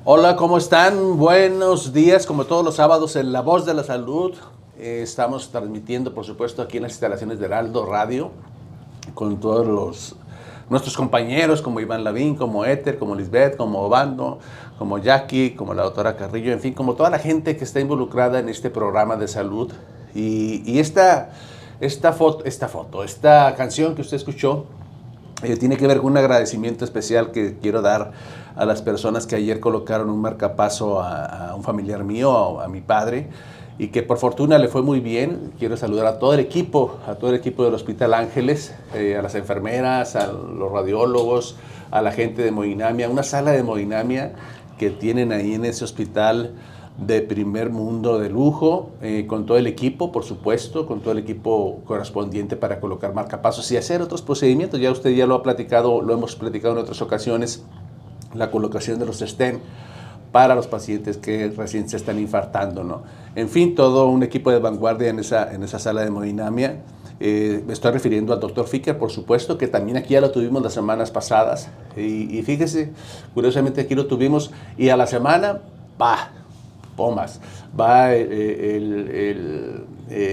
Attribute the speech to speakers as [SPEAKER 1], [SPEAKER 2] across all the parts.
[SPEAKER 1] Hola, ¿cómo están? Buenos días, como todos los sábados en La Voz de la Salud. Estamos transmitiendo, por supuesto, aquí en las instalaciones de Heraldo Radio, con todos nuestros compañeros, como Iván Lavín, como Éter, como Lisbeth, como Obando, como Jackie, como la doctora Carrillo, en fin, como toda la gente que está involucrada en este programa de salud. Y esta canción que usted escuchó, tiene que ver con un agradecimiento especial que quiero dar a las personas que ayer colocaron un marcapaso a un familiar mío, a mi padre, y que por fortuna le fue muy bien. Quiero saludar a todo el equipo del Hospital Ángeles, a las enfermeras, a los radiólogos, a la gente de hemodinamia, una sala de hemodinamia que tienen ahí en ese hospital de primer mundo de lujo, con todo el equipo, por supuesto, con todo el equipo correspondiente para colocar marcapasos y hacer otros procedimientos. Ya usted ya lo ha platicado, lo hemos platicado en otras ocasiones, la colocación de los stent para los pacientes que recién se están infartando, ¿no? En fin, todo un equipo de vanguardia en esa sala de hemodinamia. Me estoy refiriendo al doctor Ficker, por supuesto, que también aquí ya lo tuvimos las semanas pasadas. Y fíjese, curiosamente aquí lo tuvimos y a la semana, ¡pah! Pomas. Va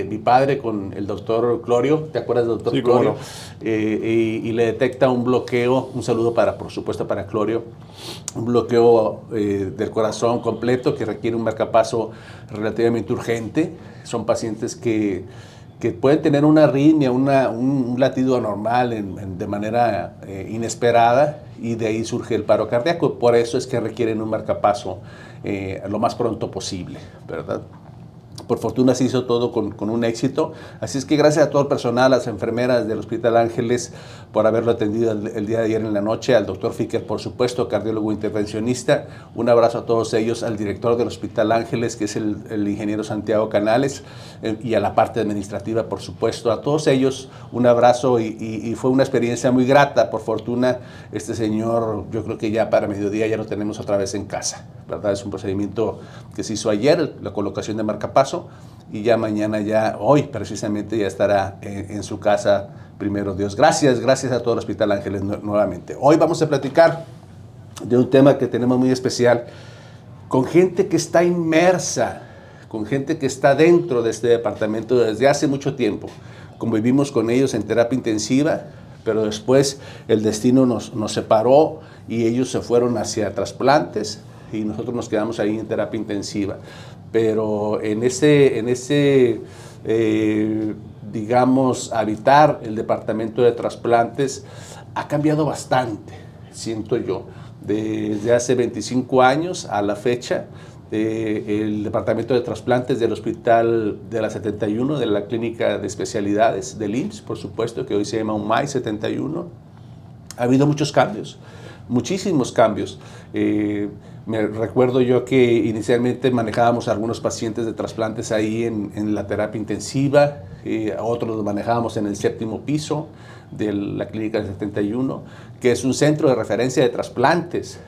[SPEAKER 1] mi padre con el doctor Clorio, ¿te acuerdas del doctor Clorio? No. Y le detecta un bloqueo, un saludo por supuesto para Clorio, un bloqueo del corazón completo que requiere un marcapaso relativamente urgente. Son pacientes que pueden tener una arritmia, un latido anormal de manera inesperada, y de ahí surge el paro cardíaco. Por eso es que requieren un marcapaso lo más pronto posible, ¿verdad? Por fortuna se hizo todo con un éxito. Así es que gracias a todo el personal, a las enfermeras del Hospital Ángeles por haberlo atendido el día de ayer en la noche, al doctor Ficker, por supuesto, cardiólogo intervencionista. Un abrazo a todos ellos, al director del Hospital Ángeles, que es el ingeniero Santiago Canales, y a la parte administrativa, por supuesto. A todos ellos un abrazo, y fue una experiencia muy grata. Por fortuna, este señor, yo creo que ya para mediodía ya lo tenemos otra vez en casa, ¿verdad? Es un procedimiento que se hizo ayer, la colocación de marcapaso, y ya mañana, hoy precisamente, ya estará en su casa, primero Dios. Gracias a todo el Hospital Ángeles nuevamente. Hoy vamos a platicar de un tema que tenemos muy especial, con gente que está inmersa, con gente que está dentro de este departamento desde hace mucho tiempo. Convivimos con ellos en terapia intensiva, pero después el destino nos separó y ellos se fueron hacia trasplantes y nosotros nos quedamos ahí en terapia intensiva. Pero en ese digamos, habitar el departamento de trasplantes ha cambiado bastante, siento yo. Desde hace 25 años a la fecha, el departamento de trasplantes del Hospital de la 71, de la Clínica de Especialidades del IMSS, por supuesto, que hoy se llama UMAI 71, ha habido muchos cambios, muchísimos cambios. Me recuerdo yo que inicialmente manejábamos a algunos pacientes de trasplantes ahí en la terapia intensiva, a otros los manejábamos en el 7º piso de la Clínica del 71, que es un centro de referencia de trasplantes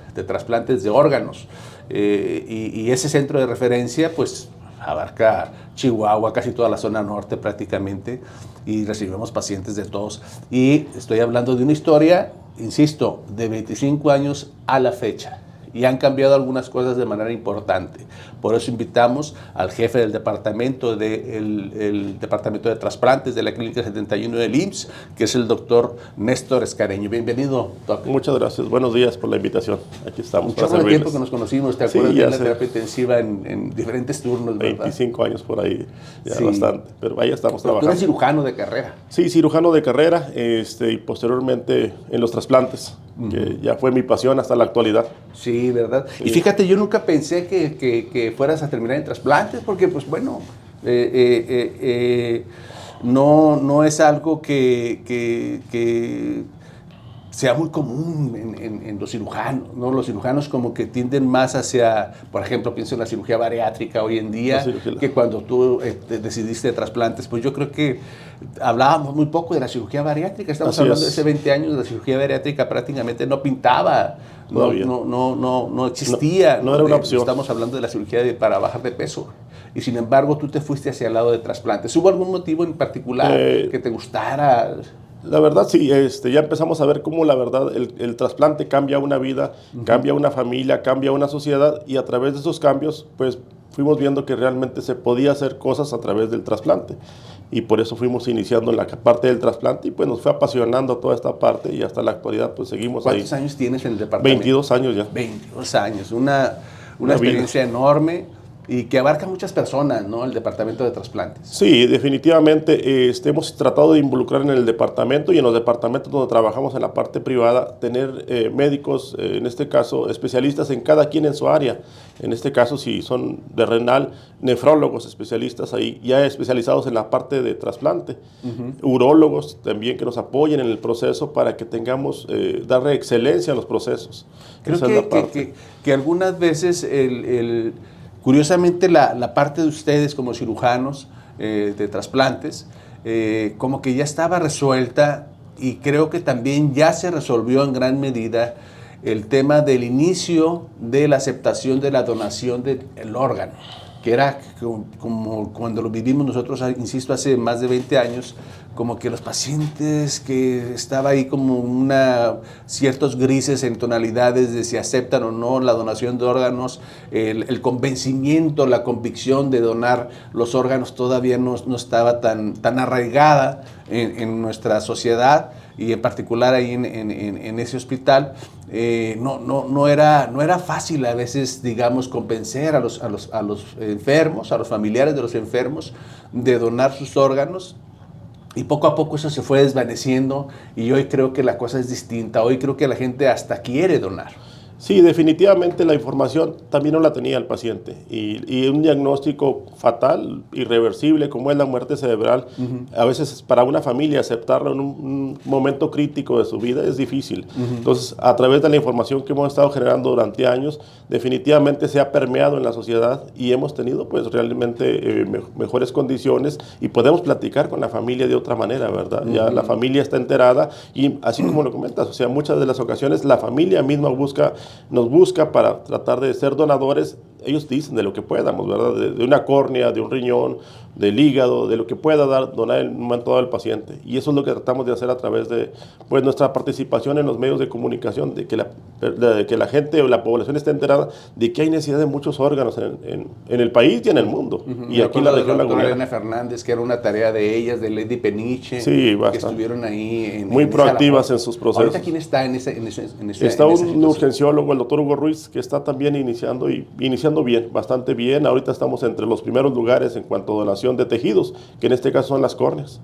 [SPEAKER 1] de órganos. Y ese centro de referencia, pues, abarca Chihuahua, casi toda la zona norte prácticamente, y recibimos pacientes de todos. Y estoy hablando de una historia, insisto, de 25 años a la fecha. Y han cambiado algunas cosas de manera importante. Por eso invitamos al jefe del departamento, el departamento de trasplantes de la Clínica 71 del IMSS, que es el doctor Néstor Escareño. Bienvenido, doctor.
[SPEAKER 2] Muchas gracias. Buenos días por la invitación. Aquí estamos.
[SPEAKER 1] Mucho tiempo que nos conocimos, ¿te acuerdas?
[SPEAKER 2] Sí,
[SPEAKER 1] de la terapia intensiva en diferentes turnos, ¿verdad?
[SPEAKER 2] 25 años por ahí, ya
[SPEAKER 1] sí.
[SPEAKER 2] Bastante. Pero ahí estamos trabajando.
[SPEAKER 1] Tú eres cirujano de carrera.
[SPEAKER 2] Sí, cirujano de carrera, y posteriormente en los trasplantes, que ya fue mi pasión hasta la actualidad.
[SPEAKER 1] Sí, ¿verdad? Sí. Y fíjate, yo nunca pensé que fueras a terminar en trasplantes, porque pues bueno, no es algo que sea muy común en los cirujanos, ¿no? Los cirujanos como que tienden más hacia, por ejemplo, pienso en la cirugía bariátrica hoy en día, que cuando tú decidiste de trasplantes. Pues yo creo que hablábamos muy poco de la cirugía bariátrica. Estamos hablando de hace 20 años, la cirugía bariátrica prácticamente no pintaba, no existía.
[SPEAKER 2] No era una opción.
[SPEAKER 1] Estamos hablando de la cirugía para bajar de peso. Y sin embargo, tú te fuiste hacia el lado de trasplantes. ¿Hubo algún motivo en particular que te gustara?
[SPEAKER 2] La verdad sí, ya empezamos a ver cómo la verdad el trasplante cambia una vida, cambia una familia, cambia una sociedad, y a través de esos cambios pues fuimos viendo que realmente se podía hacer cosas a través del trasplante, y por eso fuimos iniciando en la parte del trasplante y pues nos fue apasionando toda esta parte, y hasta la actualidad pues seguimos ahí.
[SPEAKER 1] ¿Cuántos años tienes en el departamento?
[SPEAKER 2] 22 años ya.
[SPEAKER 1] 22 años, una experiencia enorme y que abarca muchas personas, ¿no? El departamento de trasplantes.
[SPEAKER 2] Sí, definitivamente hemos tratado de involucrar en el departamento y en los departamentos donde trabajamos en la parte privada, tener médicos, en este caso especialistas en cada quien en su área. En este caso, si son de renal, nefrólogos especialistas ahí, ya especializados en la parte de trasplante. Urólogos también que nos apoyen en el proceso para que tengamos, darle excelencia a los procesos.
[SPEAKER 1] Creo que algunas veces curiosamente, la parte de ustedes como cirujanos de trasplantes, como que ya estaba resuelta, y creo que también ya se resolvió en gran medida el tema del inicio de la aceptación de la donación del órgano, que era como cuando lo vivimos nosotros, insisto, hace más de 20 años, como que los pacientes que estaba ahí como ciertos grises en tonalidades de si aceptan o no la donación de órganos, el convencimiento, la convicción de donar los órganos todavía no estaba tan arraigada en nuestra sociedad, y en particular ahí en ese hospital. No era fácil a veces, digamos, convencer a los enfermos, a los familiares de los enfermos, de donar sus órganos. Y poco a poco eso se fue desvaneciendo, y hoy creo que la cosa es distinta. Hoy creo que la gente hasta quiere donar.
[SPEAKER 2] Sí, definitivamente la información también no la tenía el paciente, y un diagnóstico fatal, irreversible, como es la muerte cerebral, a veces para una familia aceptarlo en un momento crítico de su vida es difícil. Entonces, a través de la información que hemos estado generando durante años, definitivamente se ha permeado en la sociedad, y hemos tenido pues realmente mejores condiciones, y podemos platicar con la familia de otra manera, ¿verdad? Ya la familia está enterada, y así como lo comentas, o sea, muchas de las ocasiones la familia misma nos busca para tratar de ser donadores. Ellos dicen de lo que podamos, ¿verdad? De una córnea, de un riñón, del hígado, de lo que pueda donar en un momento dado al paciente. Y eso es lo que tratamos de hacer a través de pues, nuestra participación en los medios de comunicación, de que la gente o la población esté enterada de que hay necesidad de muchos órganos en el país y en el mundo. Y aquí en la región lagunera.
[SPEAKER 1] Elena Fernández, que era una tarea de ellas, de Lady Peniche,
[SPEAKER 2] sí,
[SPEAKER 1] que estuvieron ahí.
[SPEAKER 2] Muy proactivas en sus procesos.
[SPEAKER 1] ¿Ahorita quién está en ese
[SPEAKER 2] Está un urgenciólogo, el doctor Hugo Ruiz, que está también iniciando bien, bastante bien. Ahorita estamos entre los primeros lugares en cuanto a donación de tejidos, que en este caso son las córneas,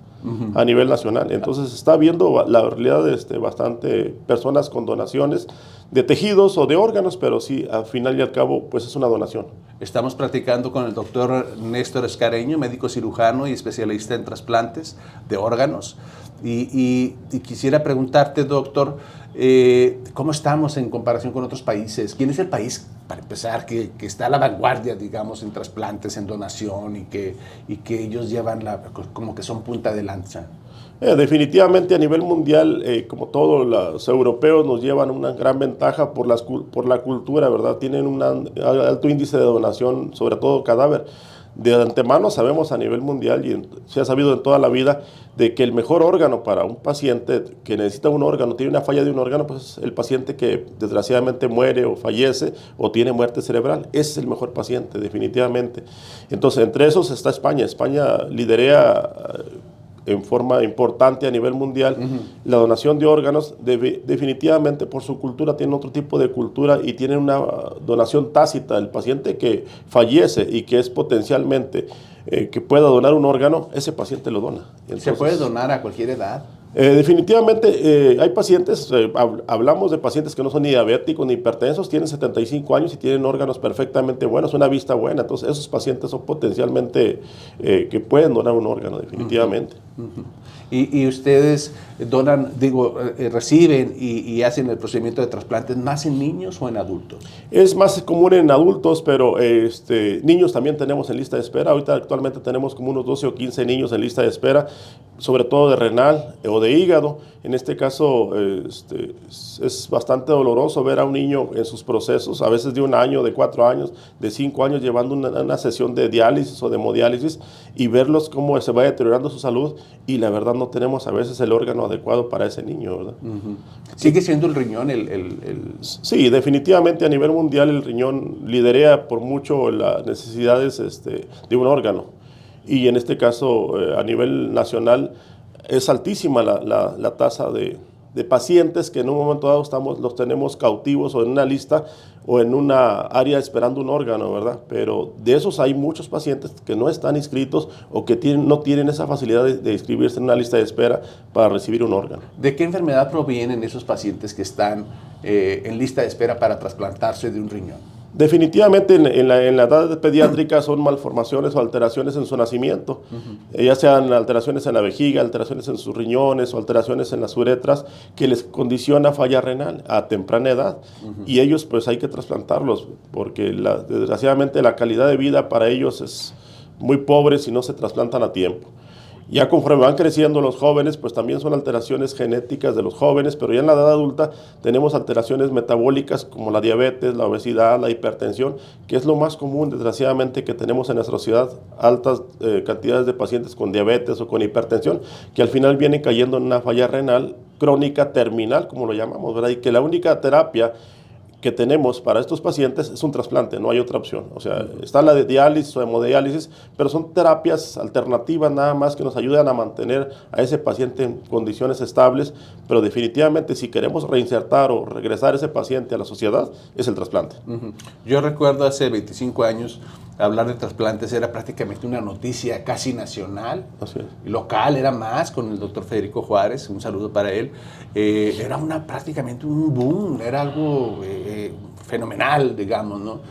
[SPEAKER 2] a nivel nacional. Entonces está viendo la realidad de bastante personas con donaciones de tejidos o de órganos, pero sí, al final y al cabo, pues es una donación.
[SPEAKER 1] Estamos platicando con el doctor Néstor Escareño, médico cirujano y especialista en trasplantes de órganos. Y quisiera preguntarte, doctor, ¿cómo estamos en comparación con otros países? ¿Quién es el país, para empezar, que está a la vanguardia, digamos, en trasplantes, en donación, y que ellos llevan como que son punta de lanza?
[SPEAKER 2] Definitivamente a nivel mundial, como todos los europeos, nos llevan una gran ventaja por la cultura, ¿verdad? Tienen un alto índice de donación, sobre todo cadáver. De antemano sabemos a nivel mundial, y se ha sabido en toda la vida, de que el mejor órgano para un paciente que necesita un órgano, tiene una falla de un órgano, pues es el paciente que desgraciadamente muere o fallece o tiene muerte cerebral. Ese es el mejor paciente, definitivamente. Entonces, entre esos está España. España lidera en forma importante a nivel mundial la donación de órganos. Definitivamente por su cultura tienen otro tipo de cultura, y tienen una donación tácita. El paciente que fallece y que es potencialmente que pueda donar un órgano, ese paciente lo dona. Entonces,
[SPEAKER 1] ¿se puede donar a cualquier edad?
[SPEAKER 2] Definitivamente hay pacientes, hablamos de pacientes que no son ni diabéticos ni hipertensos, tienen 75 años y tienen órganos perfectamente buenos, una vista buena. Entonces esos pacientes son potencialmente que pueden donar un órgano, definitivamente.
[SPEAKER 1] Y ustedes donan, reciben y hacen el procedimiento de trasplantes más en niños o en adultos?
[SPEAKER 2] Es más común en adultos, pero niños también tenemos en lista de espera. Ahorita actualmente tenemos como unos 12 o 15 niños en lista de espera. sobre todo de renal o de hígado. En este caso es bastante doloroso ver a un niño en sus procesos, a veces de 1 año, de 4 años, de 5 años, llevando una sesión de diálisis o de hemodiálisis y verlos cómo se va deteriorando su salud y la verdad no tenemos a veces el órgano adecuado para ese niño, ¿verdad?
[SPEAKER 1] ¿Sigue siendo el riñón
[SPEAKER 2] Sí, definitivamente a nivel mundial el riñón lidera por mucho las necesidades de un órgano. Y en este caso, a nivel nacional, es altísima la tasa de pacientes que en un momento dado los tenemos cautivos o en una lista o en una área esperando un órgano, ¿verdad? Pero de esos hay muchos pacientes que no están inscritos o que no tienen esa facilidad de inscribirse en una lista de espera para recibir un órgano.
[SPEAKER 1] ¿De qué enfermedad provienen esos pacientes que están en lista de espera para trasplantarse de un riñón?
[SPEAKER 2] Definitivamente en la edad pediátrica son malformaciones o alteraciones en su nacimiento, ya sean alteraciones en la vejiga, alteraciones en sus riñones o alteraciones en las uretras que les condiciona falla renal a temprana edad y ellos pues hay que trasplantarlos porque desgraciadamente la calidad de vida para ellos es muy pobre si no se trasplantan a tiempo. Ya conforme van creciendo los jóvenes, pues también son alteraciones genéticas de los jóvenes, pero ya en la edad adulta tenemos alteraciones metabólicas como la diabetes, la obesidad, la hipertensión, que es lo más común, desgraciadamente, que tenemos en nuestra sociedad, altas cantidades de pacientes con diabetes o con hipertensión, que al final vienen cayendo en una falla renal crónica terminal, como lo llamamos, ¿verdad? Y que la única terapia que tenemos para estos pacientes es un trasplante, no hay otra opción. O sea, está la de diálisis o hemodiálisis, pero son terapias alternativas nada más que nos ayudan a mantener a ese paciente en condiciones estables, pero definitivamente si queremos reinsertar o regresar a ese paciente a la sociedad, es el trasplante.
[SPEAKER 1] Yo recuerdo hace 25 años hablar de trasplantes era prácticamente una noticia casi nacional.
[SPEAKER 2] Así es.
[SPEAKER 1] Local era más, con el doctor Federico Juárez, un saludo para él. Era prácticamente un boom, era algo fenomenal, digamos, ¿no?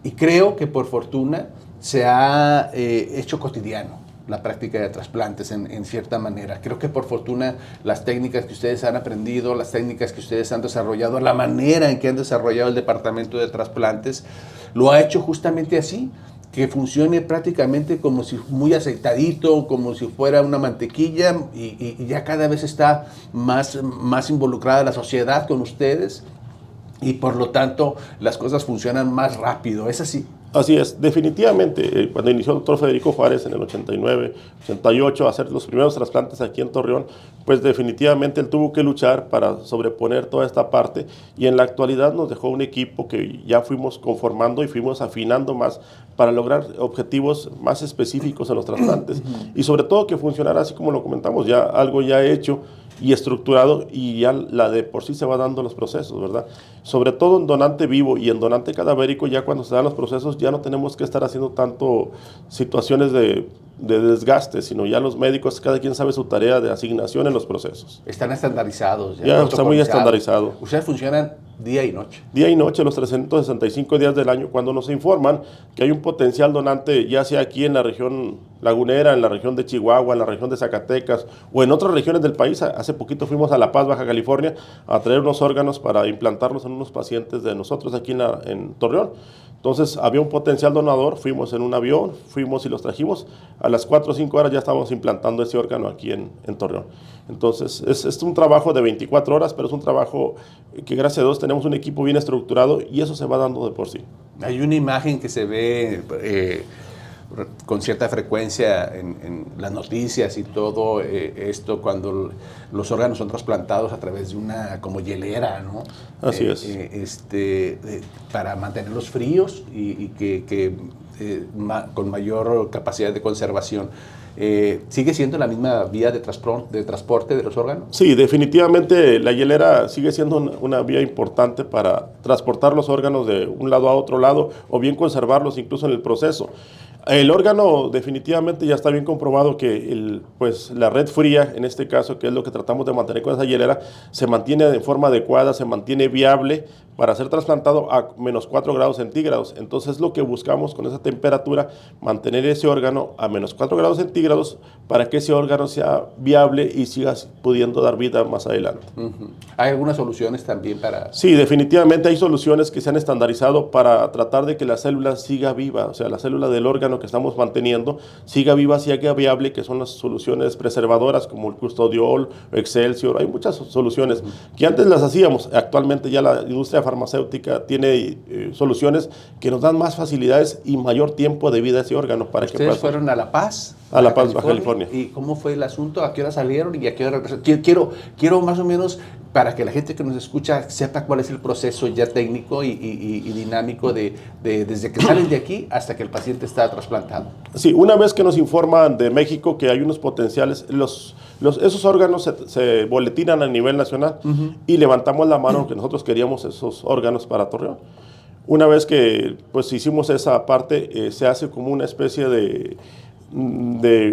[SPEAKER 1] Y creo que por fortuna se ha hecho cotidiano la práctica de trasplantes en cierta manera. Creo que por fortuna las técnicas que ustedes han aprendido, las técnicas que ustedes han desarrollado, la manera en que han desarrollado el departamento de trasplantes, lo ha hecho justamente así, que funcione prácticamente como si muy aceitadito, como si fuera una mantequilla y ya cada vez está más involucrada la sociedad con ustedes y por lo tanto las cosas funcionan más rápido. ¿Es así?
[SPEAKER 2] Así es, definitivamente, cuando inició el doctor Federico Juárez en el 89, 88 a hacer los primeros trasplantes aquí en Torreón, pues definitivamente él tuvo que luchar para sobreponer toda esta parte y en la actualidad nos dejó un equipo que ya fuimos conformando y fuimos afinando más para lograr objetivos más específicos en los trasplantes y sobre todo que funcionara así como lo comentamos, ya algo ya hecho y estructurado y ya la de por sí se va dando los procesos, ¿verdad? Sobre todo en donante vivo y en donante cadavérico, ya cuando se dan los procesos ya no tenemos que estar haciendo tanto situaciones de desgaste, sino ya los médicos, cada quien sabe su tarea de asignación en los procesos.
[SPEAKER 1] Están estandarizados.
[SPEAKER 2] Ya está muy estandarizado.
[SPEAKER 1] Ustedes funcionan día y noche.
[SPEAKER 2] Día y noche, los 365 días del año, cuando nos informan que hay un potencial donante, ya sea aquí en la región lagunera, en la región de Chihuahua, en la región de Zacatecas o en otras regiones del país. Hace poquito fuimos a La Paz, Baja California, a traer unos órganos para implantarlos en unos pacientes de nosotros aquí en Torreón. Entonces había un potencial donador, fuimos en un avión, fuimos y los trajimos. A las 4 o 5 horas ya estábamos implantando ese órgano aquí en Torreón. Entonces es un trabajo de 24 horas, pero es un trabajo que gracias a Dios tenemos un equipo bien estructurado y eso se va dando de por sí.
[SPEAKER 1] Hay una imagen que se ve con cierta frecuencia en las noticias y todo esto cuando los órganos son trasplantados a través de una como hielera, ¿no?
[SPEAKER 2] Así es.
[SPEAKER 1] Para mantenerlos fríos y que con mayor capacidad de conservación. ¿Sigue siendo la misma vía de transporte de los órganos?
[SPEAKER 2] Sí, definitivamente la hielera sigue siendo una vía importante para transportar los órganos de un lado a otro lado o bien conservarlos incluso en el proceso. El órgano definitivamente ya está bien comprobado que pues la red fría, en este caso, que es lo que tratamos de mantener con esa hielera, se mantiene de forma adecuada, se mantiene viable para ser trasplantado a menos 4 grados centígrados. Entonces lo que buscamos con esa temperatura, mantener ese órgano a menos 4 grados centígrados para que ese órgano sea viable y siga pudiendo dar vida más adelante.
[SPEAKER 1] ¿Hay algunas soluciones también para...?
[SPEAKER 2] Sí, definitivamente hay soluciones que se han estandarizado para tratar de que la célula siga viva, o sea, la célula del órgano que estamos manteniendo siga viva, siga viable, que son las soluciones preservadoras como el Custodiol, Excelsior. Hay muchas soluciones que antes las hacíamos. Actualmente ya la industria farmacéutica tiene soluciones que nos dan más facilidades y mayor tiempo de vida a ese órgano. Para que
[SPEAKER 1] ¿Ustedes fueron a La Paz?
[SPEAKER 2] A La Paz, Baja California.
[SPEAKER 1] ¿Y cómo fue el asunto? ¿A qué hora salieron y a qué hora regresaron? Quiero más o menos, para que la gente que nos escucha sepa cuál es el proceso ya técnico y dinámico desde que salen de aquí hasta que el paciente está trasplantado.
[SPEAKER 2] Sí, una vez que nos informan de México que hay unos potenciales, esos órganos se boletinan a nivel nacional y levantamos la mano que nosotros queríamos esos órganos para Torreón. Una vez que pues hicimos esa parte, se hace como una especie de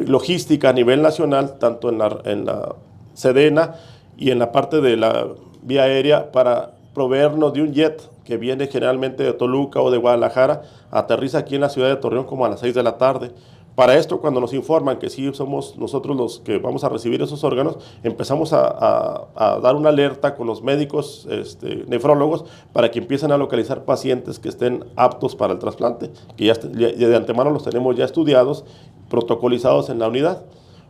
[SPEAKER 2] logística a nivel nacional, tanto en la Sedena y en la parte de la vía aérea, para proveernos de un jet que viene generalmente de Toluca o de Guadalajara, aterriza aquí en la ciudad de Torreón como a las 6 de la tarde. Para esto, cuando nos informan que sí somos nosotros los que vamos a recibir esos órganos, empezamos a dar una alerta con los médicos nefrólogos para que empiecen a localizar pacientes que estén aptos para el trasplante, que ya de antemano los tenemos ya estudiados, protocolizados en la unidad.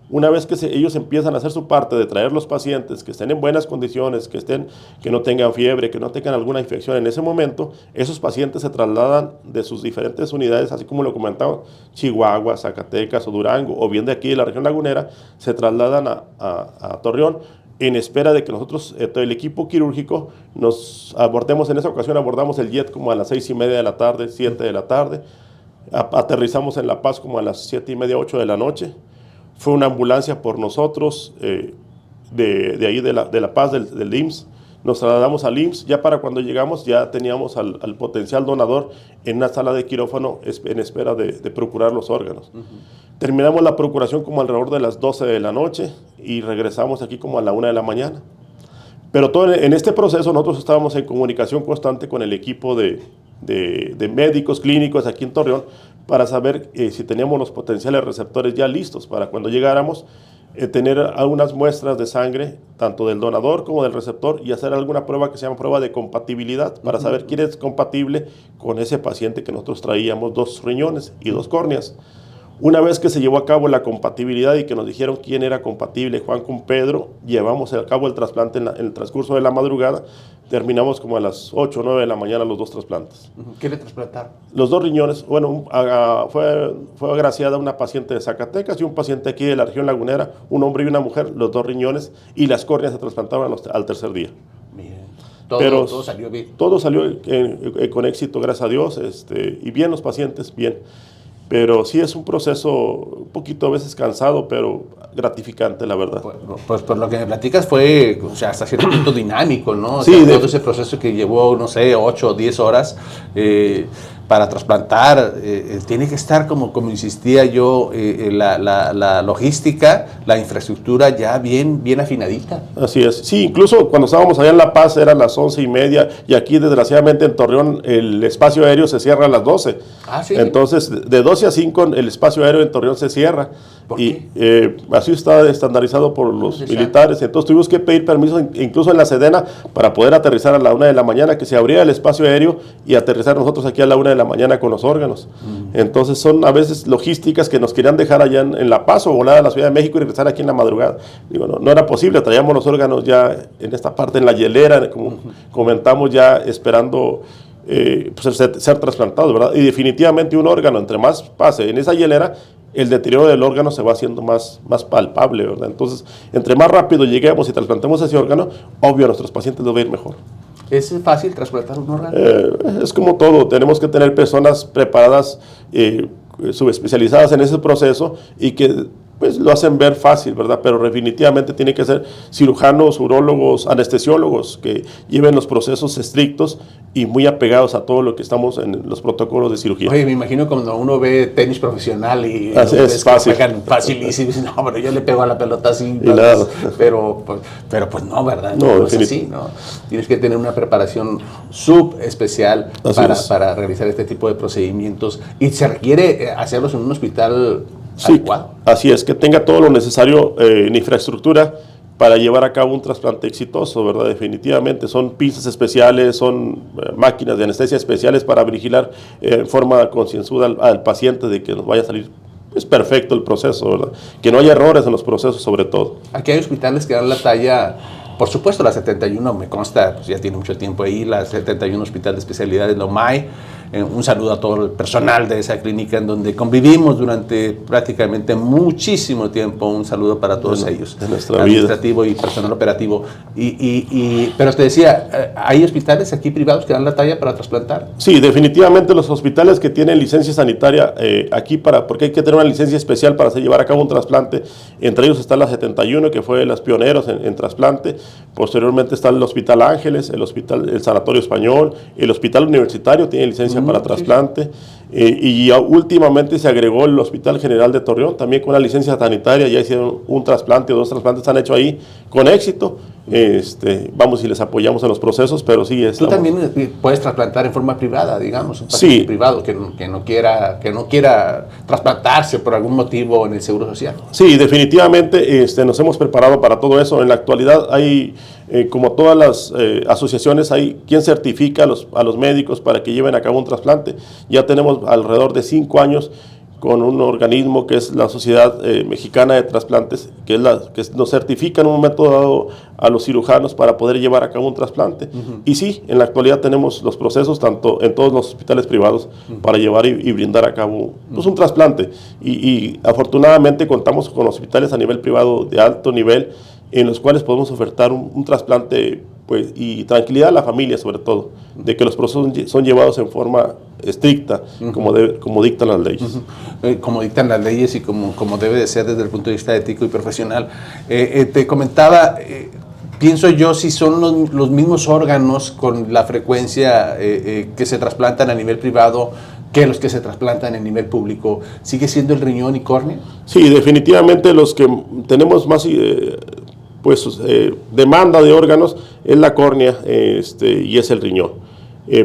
[SPEAKER 2] Una vez que ellos empiezan a hacer su parte de traer los pacientes que estén en buenas condiciones, que no tengan fiebre, que no tengan alguna infección en ese momento, esos pacientes se trasladan de sus diferentes unidades, así como lo comentaba, Chihuahua, Zacatecas o Durango, o bien de aquí de la región lagunera, se trasladan a Torreón en espera de que nosotros, el equipo quirúrgico, nos abordemos. En esa ocasión abordamos el jet como a las 6:30 de la tarde, 7 de la tarde, aterrizamos en La Paz como a las 7:30, 8 de la noche. Fue una ambulancia por nosotros, de ahí de la Paz, del IMSS. Nos trasladamos al IMSS. Ya para cuando llegamos ya teníamos al potencial donador en una sala de quirófano en espera de procurar los órganos. Terminamos la procuración como alrededor de las 12 de la noche y regresamos aquí como a la 1 de la mañana. Pero en este proceso nosotros estábamos en comunicación constante con el equipo de médicos clínicos aquí en Torreón para saber si teníamos los potenciales receptores ya listos para cuando llegáramos, tener algunas muestras de sangre, tanto del donador como del receptor, y hacer alguna prueba que se llama prueba de compatibilidad para saber quién es compatible con ese paciente que nosotros traíamos, 2 riñones y 2 córneas. Una vez que se llevó a cabo la compatibilidad y que nos dijeron quién era compatible, Juan con Pedro, llevamos a cabo el trasplante en el transcurso de la madrugada. Terminamos como a las 8 o 9 de la mañana los 2 trasplantes.
[SPEAKER 1] ¿Qué le trasplantaron?
[SPEAKER 2] Los 2 riñones. Bueno, fue agraciada una paciente de Zacatecas y un paciente aquí de la región lagunera, un hombre y una mujer, los 2 riñones, y las córneas se trasplantaron al tercer día.
[SPEAKER 1] Bien. Todo salió bien.
[SPEAKER 2] Todo salió con éxito, gracias a Dios, y bien los pacientes, bien. Pero sí es un proceso un poquito a veces cansado, pero gratificante, la verdad.
[SPEAKER 1] Pues por lo que me platicas fue, o sea, hasta cierto punto dinámico, ¿no?
[SPEAKER 2] Sí,
[SPEAKER 1] o sea, todo ese proceso que llevó, no sé, 8 o 10 horas para trasplantar, tiene que estar, como insistía yo, la logística, la infraestructura ya bien afinadita.
[SPEAKER 2] Así es. Sí, incluso cuando estábamos allá en La Paz eran las 11:30 y aquí, desgraciadamente, en Torreón el espacio aéreo se cierra a las 12.
[SPEAKER 1] Ah, sí.
[SPEAKER 2] Entonces, de 12 a 5 el espacio aéreo en Torreón se cierra.
[SPEAKER 1] ¿Por
[SPEAKER 2] y
[SPEAKER 1] qué?
[SPEAKER 2] Así está estandarizado por los militares. Entonces tuvimos que pedir permiso incluso en la Sedena para poder aterrizar a la 1 de la mañana, que se abriera el espacio aéreo y aterrizar nosotros aquí a la 1 de la mañana con los órganos. Entonces son a veces logísticas que nos querían dejar allá en La Paz o volar a la Ciudad de México y regresar aquí en la madrugada. Digo, no era posible. Traíamos los órganos ya en esta parte, en la hielera, como comentamos, ya esperando pues ser trasplantados, ¿verdad? Y definitivamente un órgano, entre más pase en esa hielera, el deterioro del órgano se va haciendo más palpable, ¿verdad? Entonces, entre más rápido lleguemos y trasplantemos ese órgano, obvio a nuestros pacientes les va a ir mejor.
[SPEAKER 1] ¿Es fácil trasplantar un órgano?
[SPEAKER 2] Es como todo, tenemos que tener personas preparadas, subespecializadas en ese proceso y que pues lo hacen ver fácil, ¿verdad? Pero definitivamente tiene que ser cirujanos, urólogos, anestesiólogos que lleven los procesos estrictos y muy apegados a todo lo que estamos en los protocolos de cirugía.
[SPEAKER 1] Oye, me imagino cuando uno ve tenis profesional y
[SPEAKER 2] es fácil.
[SPEAKER 1] juegan facilísimo, y dicen, no, pero yo le pego a la pelota así, pero pues no, ¿verdad? No es así, ¿no? Tienes que tener una preparación subespecial para realizar este tipo de procedimientos y se requiere hacerlos en un hospital adecuado.
[SPEAKER 2] Así es, que tenga todo lo necesario en infraestructura para llevar a cabo un trasplante exitoso, ¿verdad? Definitivamente son pinzas especiales, son máquinas de anestesia especiales para vigilar en forma concienzuda al paciente de que nos vaya a salir perfecto el proceso, ¿verdad? Que no haya errores en los procesos sobre todo.
[SPEAKER 1] Aquí hay hospitales que dan la talla. Por supuesto, la 71, me consta, pues ya tiene mucho tiempo ahí, la 71 Hospital de Especialidades Lomay. Un saludo a todo el personal de esa clínica en donde convivimos durante prácticamente muchísimo tiempo. Un saludo para todos ellos, administrativo vida. Y personal operativo. Pero te decía, ¿hay hospitales aquí privados que dan la talla para trasplantar?
[SPEAKER 2] Sí, definitivamente los hospitales que tienen licencia sanitaria aquí, porque hay que tener una licencia especial para llevar a cabo un trasplante. Entre ellos está la 71, que fue de los pioneros en trasplante. Posteriormente está el Hospital Ángeles, el Sanatorio Español, el Hospital Universitario tiene licencia para trasplante, y últimamente se agregó el Hospital General de Torreón, también con una licencia sanitaria, ya hicieron un trasplante o 2 trasplantes, han hecho ahí con éxito. Vamos y les apoyamos en los procesos, pero sí estamos.
[SPEAKER 1] Tú también puedes trasplantar en forma privada, digamos, un paciente privado que no quiera trasplantarse por algún motivo en el Seguro Social.
[SPEAKER 2] Sí, definitivamente nos hemos preparado para todo eso. En la actualidad hay, como todas las asociaciones, hay quien certifica a los médicos para que lleven a cabo un trasplante. Ya tenemos alrededor de 5 años con un organismo que es la Sociedad Mexicana de Trasplantes, que nos certifica en un momento dado a los cirujanos para poder llevar a cabo un trasplante. Y sí, en la actualidad tenemos los procesos tanto en todos los hospitales privados para llevar y brindar a cabo un trasplante. Y afortunadamente contamos con hospitales a nivel privado de alto nivel en los cuales podemos ofertar un trasplante, pues, y tranquilidad a la familia, sobre todo, de que los procesos son llevados en forma estricta, como dictan las leyes.
[SPEAKER 1] Como dictan las leyes y como debe de ser desde el punto de vista ético y profesional. Te comentaba, pienso yo, si son los mismos órganos con la frecuencia que se trasplantan a nivel privado que los que se trasplantan a nivel público, ¿sigue siendo el riñón y córnea? Sí,
[SPEAKER 2] definitivamente los que tenemos más demanda de órganos es la córnea y es el riñón.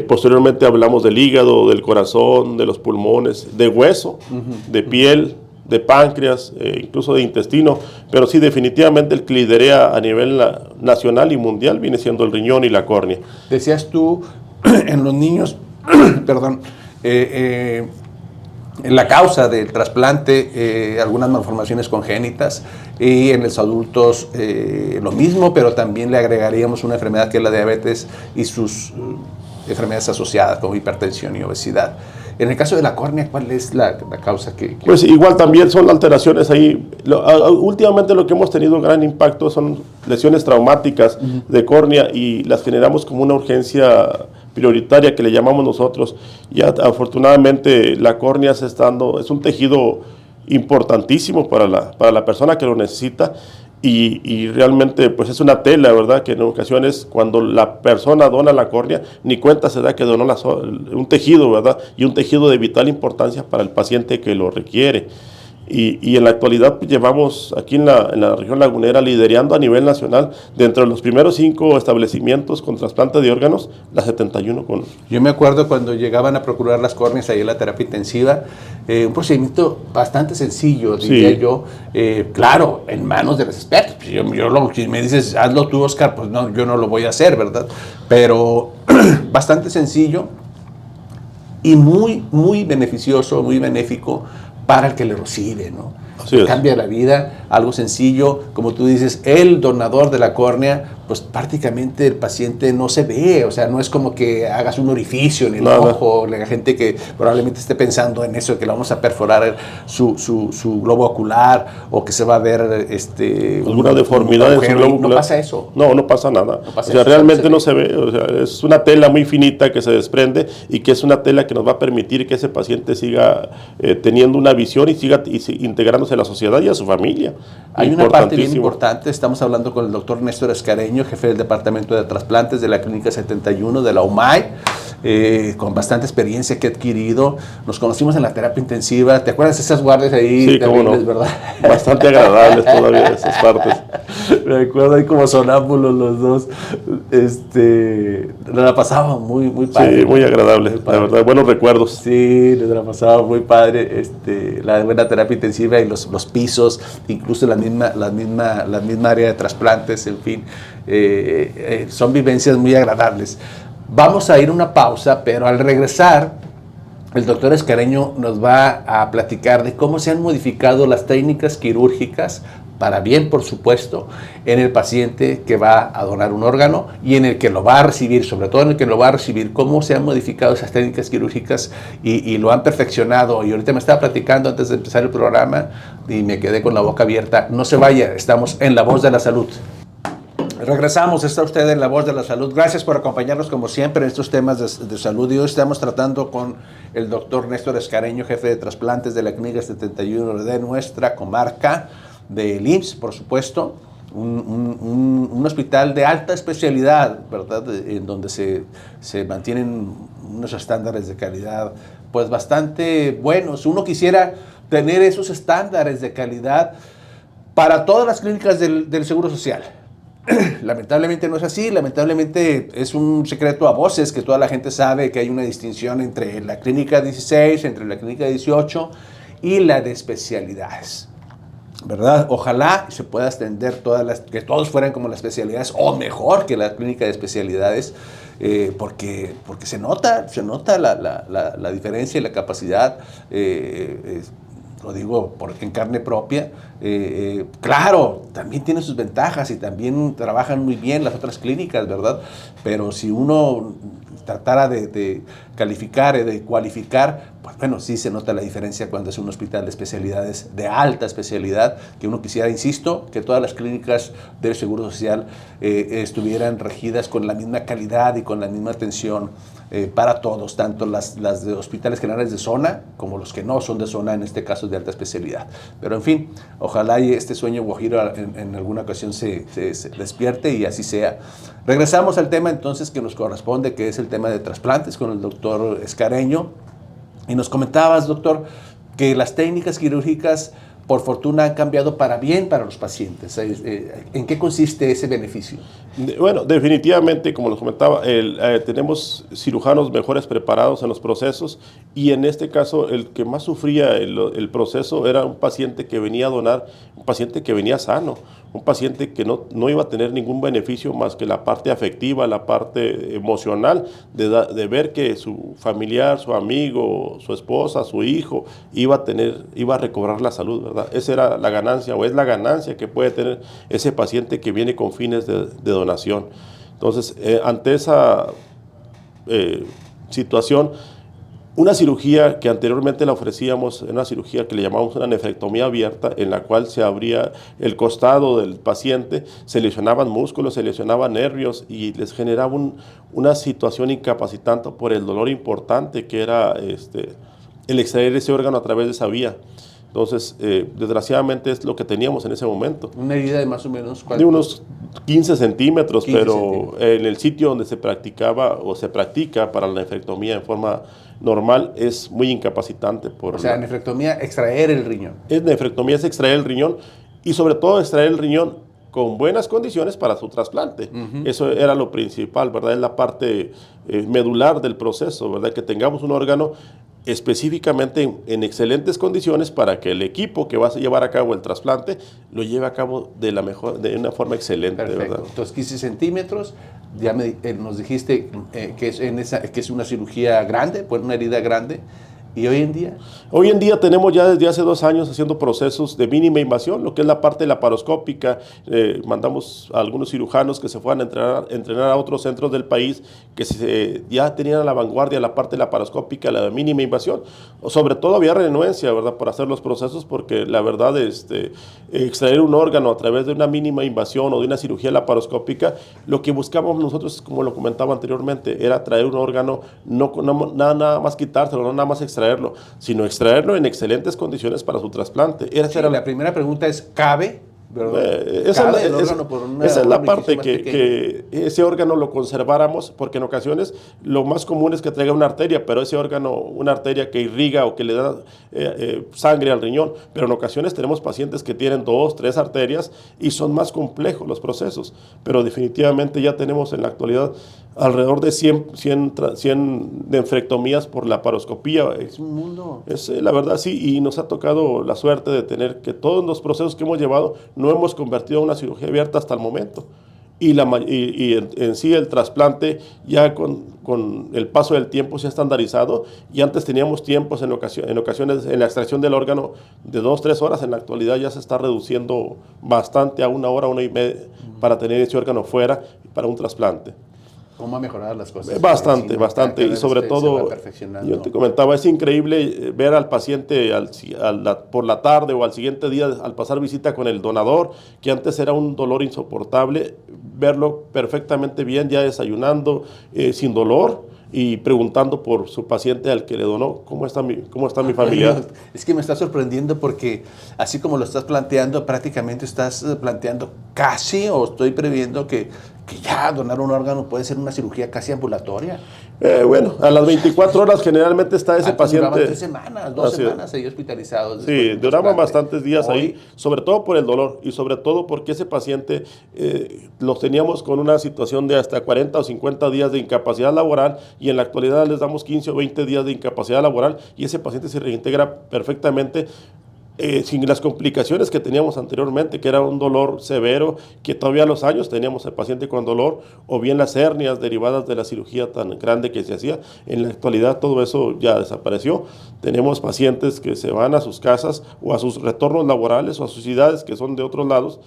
[SPEAKER 2] Posteriormente hablamos del hígado, del corazón, de los pulmones, de hueso, de piel, de páncreas, incluso de intestino, pero sí, definitivamente el que lidera a nivel nacional y mundial viene siendo el riñón y la córnea.
[SPEAKER 1] Decías tú, en los niños, perdón, la causa del trasplante, algunas malformaciones congénitas, y en los adultos lo mismo, pero también le agregaríamos una enfermedad que es la diabetes y sus enfermedades asociadas como hipertensión y obesidad. En el caso de la córnea, ¿cuál es la causa que...?
[SPEAKER 2] Pues igual también son alteraciones ahí. Últimamente lo que hemos tenido gran impacto son lesiones traumáticas de córnea y las generamos como una urgencia prioritaria que le llamamos nosotros. Ya afortunadamente la córnea es un tejido importantísimo para la persona que lo necesita. Y realmente pues es una tela, ¿verdad? Que en ocasiones cuando la persona dona la córnea, ni cuenta se da que donó un tejido, ¿verdad? Y un tejido de vital importancia para el paciente que lo requiere. Y en la actualidad pues, llevamos aquí en la región lagunera liderando a nivel nacional dentro de los primeros 5 establecimientos con trasplante de órganos, la 71 con...
[SPEAKER 1] Yo me acuerdo cuando llegaban a procurar las córneas ahí en la terapia intensiva, un procedimiento bastante sencillo, diría yo, claro, en manos de los expertos. Si me dices, hazlo tú, Oscar, pues no, yo no lo voy a hacer, ¿verdad? Pero bastante sencillo y muy, muy beneficioso, muy benéfico para el que le recibe, ¿no? Cambia la vida algo sencillo, como tú dices, el donador de la córnea, pues prácticamente el paciente no se ve, o sea, no es como que hagas un orificio en el ojo, la gente que probablemente esté pensando en eso, que le vamos a perforar su globo ocular, o que se va a ver
[SPEAKER 2] alguna deformidad en su globo ocular.
[SPEAKER 1] No pasa eso.
[SPEAKER 2] No pasa nada. O sea, realmente no se ve. O sea, es una tela muy finita que se desprende y que es una tela que nos va a permitir que ese paciente siga teniendo una visión y siga integrándose a la sociedad y a su familia.
[SPEAKER 1] Hay una parte bien importante, estamos hablando con el doctor Néstor Escareño, jefe del Departamento de Trasplantes de la Clínica 71 de la UMAY, con bastante experiencia que ha adquirido. Nos conocimos en la terapia intensiva. ¿Te acuerdas de esas guardias ahí?
[SPEAKER 2] Sí, cómo no.
[SPEAKER 1] ¿Verdad?
[SPEAKER 2] Bastante agradables todavía esas partes.
[SPEAKER 1] Me acuerdo ahí como sonámbulos los dos. Nos la pasaba muy padre.
[SPEAKER 2] Sí, muy agradable, la verdad, buenos recuerdos.
[SPEAKER 1] Sí, nos la pasaba muy padre. La buena terapia intensiva y los pisos, incluso la misma área de trasplantes, en fin. Son vivencias muy agradables. Vamos a ir a una pausa, pero al regresar, el doctor Escareño nos va a platicar de cómo se han modificado las técnicas quirúrgicas, para bien, por supuesto, en el paciente que va a donar un órgano y en el que lo va a recibir, sobre todo en el que lo va a recibir, cómo se han modificado esas técnicas quirúrgicas y lo han perfeccionado. Y ahorita me estaba platicando antes de empezar el programa y me quedé con la boca abierta. No se vaya, estamos en La Voz de la Salud. Regresamos, está usted en La Voz de la Salud. Gracias por acompañarnos como siempre en estos temas de salud. Y hoy estamos tratando con el doctor Néstor Escareño, jefe de trasplantes de la Clínica 71 de nuestra comarca, del IMSS, por supuesto. Un hospital de alta especialidad, ¿verdad? En donde se mantienen unos estándares de calidad pues bastante buenos. Uno quisiera tener esos estándares de calidad para todas las clínicas del Seguro Social. Lamentablemente no es así, lamentablemente es un secreto a voces que toda la gente sabe que hay una distinción entre la clínica 16, entre la clínica 18 y la de especialidades, ¿verdad? Ojalá se pueda extender que todos fueran como las especialidades o mejor que la clínica de especialidades, porque se nota la diferencia y la capacidad. Lo digo en carne propia. Claro, también tiene sus ventajas y también trabajan muy bien las otras clínicas, ¿verdad? Pero si uno tratara de calificar y de cualificar, pues bueno, sí se nota la diferencia cuando es un hospital de especialidades, de alta especialidad, que uno quisiera, insisto, que todas las clínicas del Seguro Social estuvieran regidas con la misma calidad y con la misma atención para todos, tanto las de hospitales generales de zona como los que no son de zona, en este caso de alta especialidad. Pero en fin, ojalá y este sueño guajiro en alguna ocasión se despierte y así sea. Regresamos al tema entonces que nos corresponde, que es el tema de trasplantes con el doctor Escareño. Y nos comentabas, doctor, que las técnicas quirúrgicas por fortuna han cambiado para bien para los pacientes. ¿En qué consiste ese beneficio?
[SPEAKER 2] Bueno, definitivamente, como les comentaba, tenemos cirujanos mejores preparados en los procesos y en este caso el que más sufría el proceso era un paciente que venía a donar, un paciente que venía sano, un paciente que no iba a tener ningún beneficio más que la parte afectiva, la parte emocional de ver que su familiar, su amigo, su esposa, su hijo iba a recobrar la salud, ¿verdad? Esa era la ganancia o es la ganancia que puede tener ese paciente que viene con fines de donación. Entonces, ante esa situación, una cirugía que anteriormente la ofrecíamos, una cirugía que le llamamos una nefrectomía abierta, en la cual se abría el costado del paciente, se lesionaban músculos, se lesionaban nervios y les generaba una situación incapacitante por el dolor importante que era el extraer ese órgano a través de esa vía. Entonces, desgraciadamente es lo que teníamos en ese momento.
[SPEAKER 1] ¿Una herida de más o menos cuánto?
[SPEAKER 2] De unos 15 centímetros, pero en el sitio donde se practicaba o se practica para la nefrectomía en forma normal es muy incapacitante.
[SPEAKER 1] O sea, nefrectomía, extraer el riñón.
[SPEAKER 2] Nefrectomía es extraer el riñón y sobre todo extraer el riñón con buenas condiciones para su trasplante. Eso era lo principal, ¿verdad? Es la parte medular del proceso, ¿verdad? Que tengamos un órgano específicamente en excelentes condiciones para que el equipo que va a llevar a cabo el trasplante lo lleve a cabo de una forma excelente.
[SPEAKER 1] Perfecto. ¿Verdad? Entonces 15 centímetros, ya nos dijiste que es una cirugía grande, pues una herida grande, ¿Y hoy en día?
[SPEAKER 2] Hoy en día tenemos ya desde hace 2 años haciendo procesos de mínima invasión, lo que es la parte laparoscópica. Mandamos a algunos cirujanos que se fueran a entrenar a otros centros del país que ya tenían a la vanguardia la parte laparoscópica, la de mínima invasión. Sobre todo había renuencia, ¿verdad?, por hacer los procesos, porque la verdad, extraer un órgano a través de una mínima invasión o de una cirugía laparoscópica, lo que buscábamos nosotros, como lo comentaba anteriormente, era traer un órgano, nada más quitárselo, no nada más extraerlo, sino extraerlo en excelentes condiciones para su trasplante.
[SPEAKER 1] La primera pregunta es, ¿cabe?
[SPEAKER 2] Esa es la parte que ese órgano lo conserváramos, porque en ocasiones lo más común es que traiga una arteria, pero ese órgano, una arteria que irriga o que le da sangre al riñón, pero en ocasiones tenemos pacientes que tienen 2, 3 arterias y son más complejos los procesos, pero definitivamente ya tenemos en la actualidad alrededor de 100 nefrectomías por laparoscopía.
[SPEAKER 1] Es un mundo.
[SPEAKER 2] La verdad, sí, y nos ha tocado la suerte de tener que todos los procesos que hemos llevado no hemos convertido a una cirugía abierta hasta el momento. Y en sí el trasplante ya con el paso del tiempo se ha estandarizado, y antes teníamos tiempos en ocasiones en la extracción del órgano de 2, 3 horas. En la actualidad ya se está reduciendo bastante a 1 hora, 1 y media para tener ese órgano fuera para un trasplante.
[SPEAKER 1] ¿Cómo ha mejorado las cosas?
[SPEAKER 2] Bastante. Y sobre todo, yo te comentaba, es increíble ver al paciente por la tarde o al siguiente día, al pasar visita con el donador, que antes era un dolor insoportable, verlo perfectamente bien, ya desayunando, sin dolor, y preguntando por su paciente al que le donó, ¿cómo está mi familiar?
[SPEAKER 1] Es que me está sorprendiendo porque así como lo estás planteando, prácticamente estás planteando casi, o estoy previendo que ya donar un órgano puede ser una cirugía casi ambulatoria.
[SPEAKER 2] Bueno, a las 24 horas generalmente está ese paciente.
[SPEAKER 1] Duraban 3 semanas, 2 semanas ahí hospitalizados.
[SPEAKER 2] Sí, duraban bastantes días ahí, sobre todo por el dolor y sobre todo porque ese paciente los teníamos con una situación de hasta 40 o 50 días de incapacidad laboral, y en la actualidad les damos 15 o 20 días de incapacidad laboral y ese paciente se reintegra perfectamente. Sin las complicaciones que teníamos anteriormente, que era un dolor severo, que todavía a los años teníamos al paciente con dolor, o bien las hernias derivadas de la cirugía tan grande que se hacía. En la actualidad todo eso ya desapareció. Tenemos pacientes que se van a sus casas o a sus retornos laborales o a sus ciudades que son de otros lados,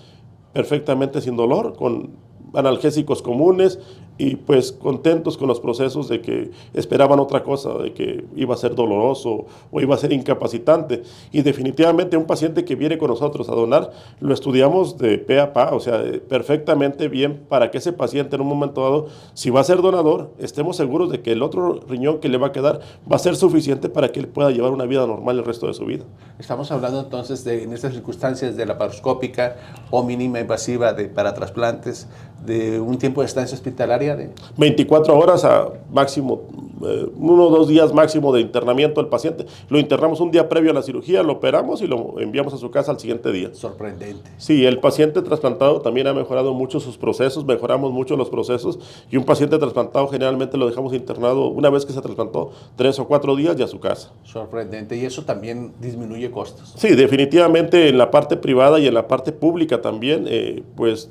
[SPEAKER 2] perfectamente sin dolor, con analgésicos comunes, y pues contentos con los procesos, de que esperaban otra cosa, de que iba a ser doloroso o iba a ser incapacitante. Y definitivamente un paciente que viene con nosotros a donar, lo estudiamos de pe a pa, o sea, perfectamente bien, para que ese paciente en un momento dado, si va a ser donador, estemos seguros de que el otro riñón que le va a quedar va a ser suficiente para que él pueda llevar una vida normal el resto de su vida.
[SPEAKER 1] Estamos hablando entonces en estas circunstancias de laparoscópica o mínima invasiva para trasplantes, de un tiempo de estancia hospitalaria de
[SPEAKER 2] 24 horas a máximo, 1 o 2 días máximo de internamiento del paciente. Lo internamos un día previo a la cirugía, lo operamos y lo enviamos a su casa al siguiente día.
[SPEAKER 1] Sorprendente.
[SPEAKER 2] Sí, el paciente trasplantado también ha mejorado mucho sus procesos, mejoramos mucho los procesos, y un paciente trasplantado generalmente lo dejamos internado una vez que se trasplantó 3 o 4 días y a su casa.
[SPEAKER 1] Sorprendente, y eso también disminuye costos.
[SPEAKER 2] Sí, definitivamente en la parte privada y en la parte pública también, pues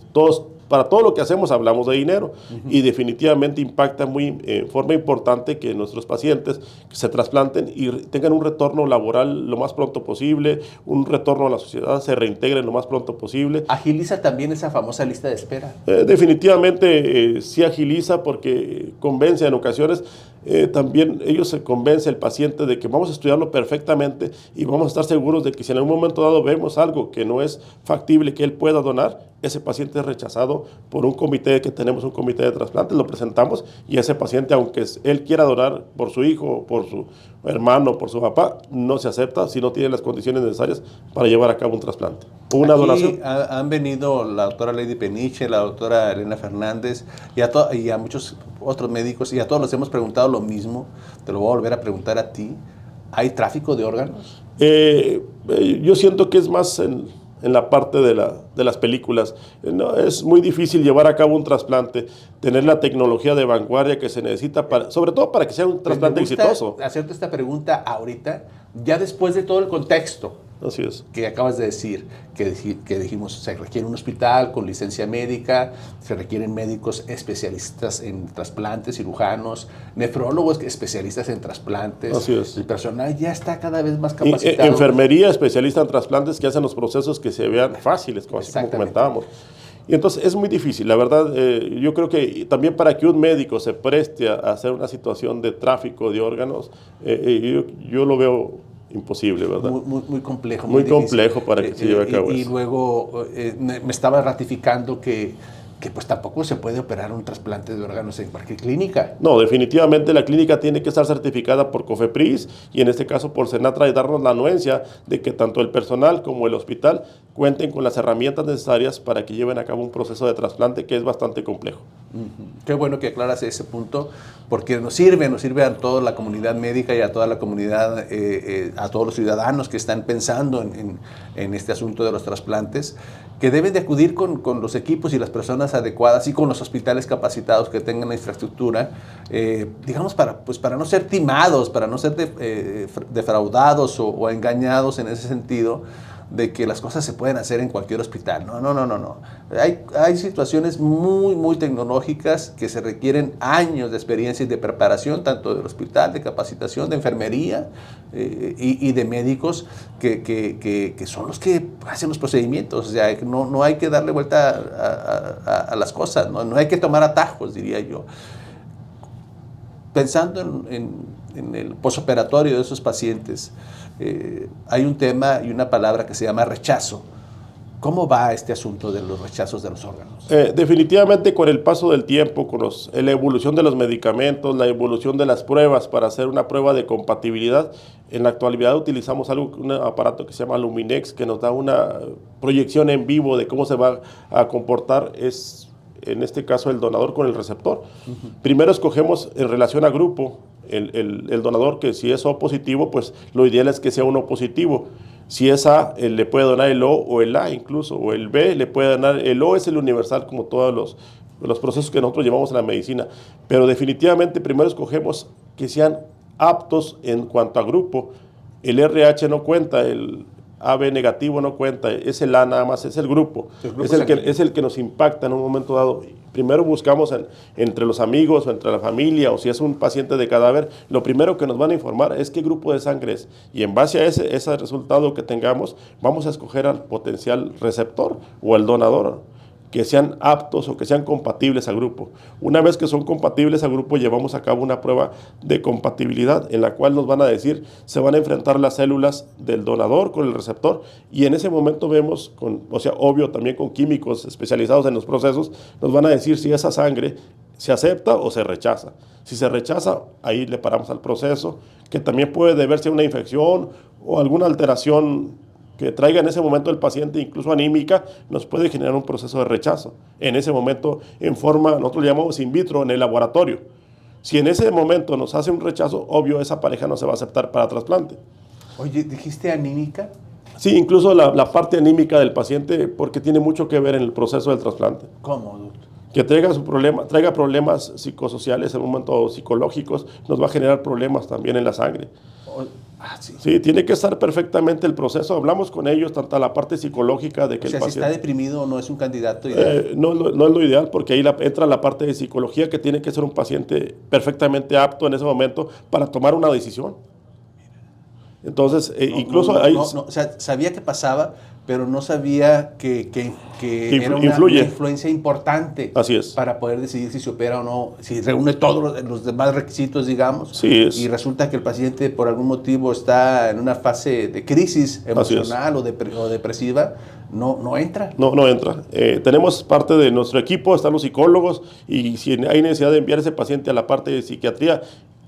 [SPEAKER 2] para todo lo que hacemos hablamos de dinero, y definitivamente impacta forma importante que nuestros pacientes se trasplanten y tengan un retorno laboral lo más pronto posible, un retorno a la sociedad, se reintegren lo más pronto posible.
[SPEAKER 1] ¿Agiliza también esa famosa lista de espera?
[SPEAKER 2] Definitivamente sí agiliza, porque convence en ocasiones. También ellos se convence el paciente de que vamos a estudiarlo perfectamente y vamos a estar seguros de que si en algún momento dado vemos algo que no es factible que él pueda donar, ese paciente es rechazado por un comité, que tenemos un comité de trasplantes, lo presentamos, y ese paciente, aunque él quiera donar por su hijo, por su hermano, por su papá, no se acepta si no tiene las condiciones necesarias para llevar a cabo un trasplante. Una donación.
[SPEAKER 1] Han venido la doctora Lady Peniche, la doctora Elena Fernández y a muchos otros médicos, y a todos les hemos preguntado lo mismo. Te lo voy a volver a preguntar a ti. ¿Hay tráfico de órganos?
[SPEAKER 2] Yo siento que es más en la parte de las películas. No, es muy difícil llevar a cabo un trasplante, tener la tecnología de vanguardia que se necesita, sobre todo para que sea un trasplante exitoso.
[SPEAKER 1] Hacerte esta pregunta ahorita, ya después de todo el contexto,
[SPEAKER 2] Así es.
[SPEAKER 1] Que acabas de decir, que dijimos, se requiere un hospital con licencia médica, se requieren médicos especialistas en trasplantes, cirujanos, nefrólogos especialistas en trasplantes.
[SPEAKER 2] Así es.
[SPEAKER 1] El personal ya está cada vez más capacitado.
[SPEAKER 2] Enfermería especialista en trasplantes que hacen los procesos que se vean fáciles, como comentábamos. Y entonces es muy difícil, la verdad. Yo creo que también para que un médico se preste a hacer una situación de tráfico de órganos, yo lo veo imposible, ¿verdad?
[SPEAKER 1] Muy complejo.
[SPEAKER 2] Muy complejo para que se lleve a cabo
[SPEAKER 1] y
[SPEAKER 2] eso.
[SPEAKER 1] luego me estaba ratificando que pues tampoco se puede operar un trasplante de órganos en cualquier clínica.
[SPEAKER 2] No, definitivamente la clínica tiene que estar certificada por COFEPRIS y en este caso por Senatra, y darnos la anuencia de que tanto el personal como el hospital cuenten con las herramientas necesarias para que lleven a cabo un proceso de trasplante que es bastante complejo.
[SPEAKER 1] Qué bueno que aclaras ese punto, porque nos sirve a toda la comunidad médica y a toda la comunidad, a todos los ciudadanos que están pensando en este asunto de los trasplantes, que deben de acudir con los equipos y las personas adecuadas y con los hospitales capacitados que tengan la infraestructura, digamos, para no ser timados, para no ser defraudados o engañados en ese sentido, de que las cosas se pueden hacer en cualquier hospital. No. Hay situaciones muy tecnológicas que se requieren años de experiencia y de preparación, tanto del hospital, de capacitación, de enfermería y de médicos que son los que hacen los procedimientos. O sea, no hay que darle vuelta a las cosas, no hay que tomar atajos, diría yo. Pensando en el posoperatorio de esos pacientes, hay un tema y una palabra que se llama rechazo. ¿Cómo va este asunto de los rechazos de los órganos?
[SPEAKER 2] Definitivamente con el paso del tiempo, con la evolución de los medicamentos, la evolución de las pruebas para hacer una prueba de compatibilidad, en la actualidad utilizamos un aparato que se llama Luminex, que nos da una proyección en vivo de cómo se va a comportar, en este caso, el donador con el receptor. Primero escogemos en relación a grupo el donador, que si es O positivo, pues lo ideal es que sea uno positivo. Si es A, le puede donar el O o el A incluso, o el B le puede donar el O, es el universal como todos los procesos que nosotros llevamos en la medicina. Pero definitivamente primero escogemos que sean aptos en cuanto a grupo. El RH no cuenta, el AB negativo no cuenta, es el A nada más, es el grupo. Es el que nos impacta en un momento dado. Primero buscamos entre los amigos o entre la familia, o si es un paciente de cadáver, lo primero que nos van a informar es qué grupo de sangre es. Y en base a ese resultado que tengamos, vamos a escoger al potencial receptor o al donador, que sean aptos o que sean compatibles al grupo. Una vez que son compatibles al grupo, llevamos a cabo una prueba de compatibilidad en la cual nos van a decir, se van a enfrentar las células del donador con el receptor, y en ese momento vemos, obvio también con químicos especializados en los procesos, nos van a decir si esa sangre se acepta o se rechaza. Si se rechaza, ahí le paramos al proceso, que también puede deberse a una infección o alguna alteración que traiga en ese momento el paciente, incluso anímica, nos puede generar un proceso de rechazo. En ese momento, en forma, nosotros le llamamos in vitro, en el laboratorio. Si en ese momento nos hace un rechazo, obvio, esa pareja no se va a aceptar para trasplante.
[SPEAKER 1] Oye, ¿dijiste anímica?
[SPEAKER 2] Sí, incluso la parte anímica del paciente, porque tiene mucho que ver en el proceso del trasplante.
[SPEAKER 1] ¿Cómo, doctor?
[SPEAKER 2] Que traiga problemas psicosociales, en un momento psicológicos, nos va a generar problemas también en la sangre. Sí, tiene que estar perfectamente el proceso. Hablamos con ellos, tanto la parte psicológica de que
[SPEAKER 1] el paciente... si está deprimido, no es un candidato
[SPEAKER 2] ideal. No es lo ideal, porque ahí entra la parte de psicología, que tiene que ser un paciente perfectamente apto en ese momento para tomar una decisión. Entonces,
[SPEAKER 1] o sea, sabía que pasaba, pero no sabía que era una influencia importante.
[SPEAKER 2] Así es.
[SPEAKER 1] Para poder decidir si se opera o no, si reúne todos los demás requisitos, digamos.
[SPEAKER 2] Sí es.
[SPEAKER 1] Y resulta que el paciente por algún motivo está en una fase de crisis emocional o depresiva, no entra.
[SPEAKER 2] No entra. Tenemos parte de nuestro equipo, están los psicólogos, y si hay necesidad de enviar ese paciente a la parte de psiquiatría,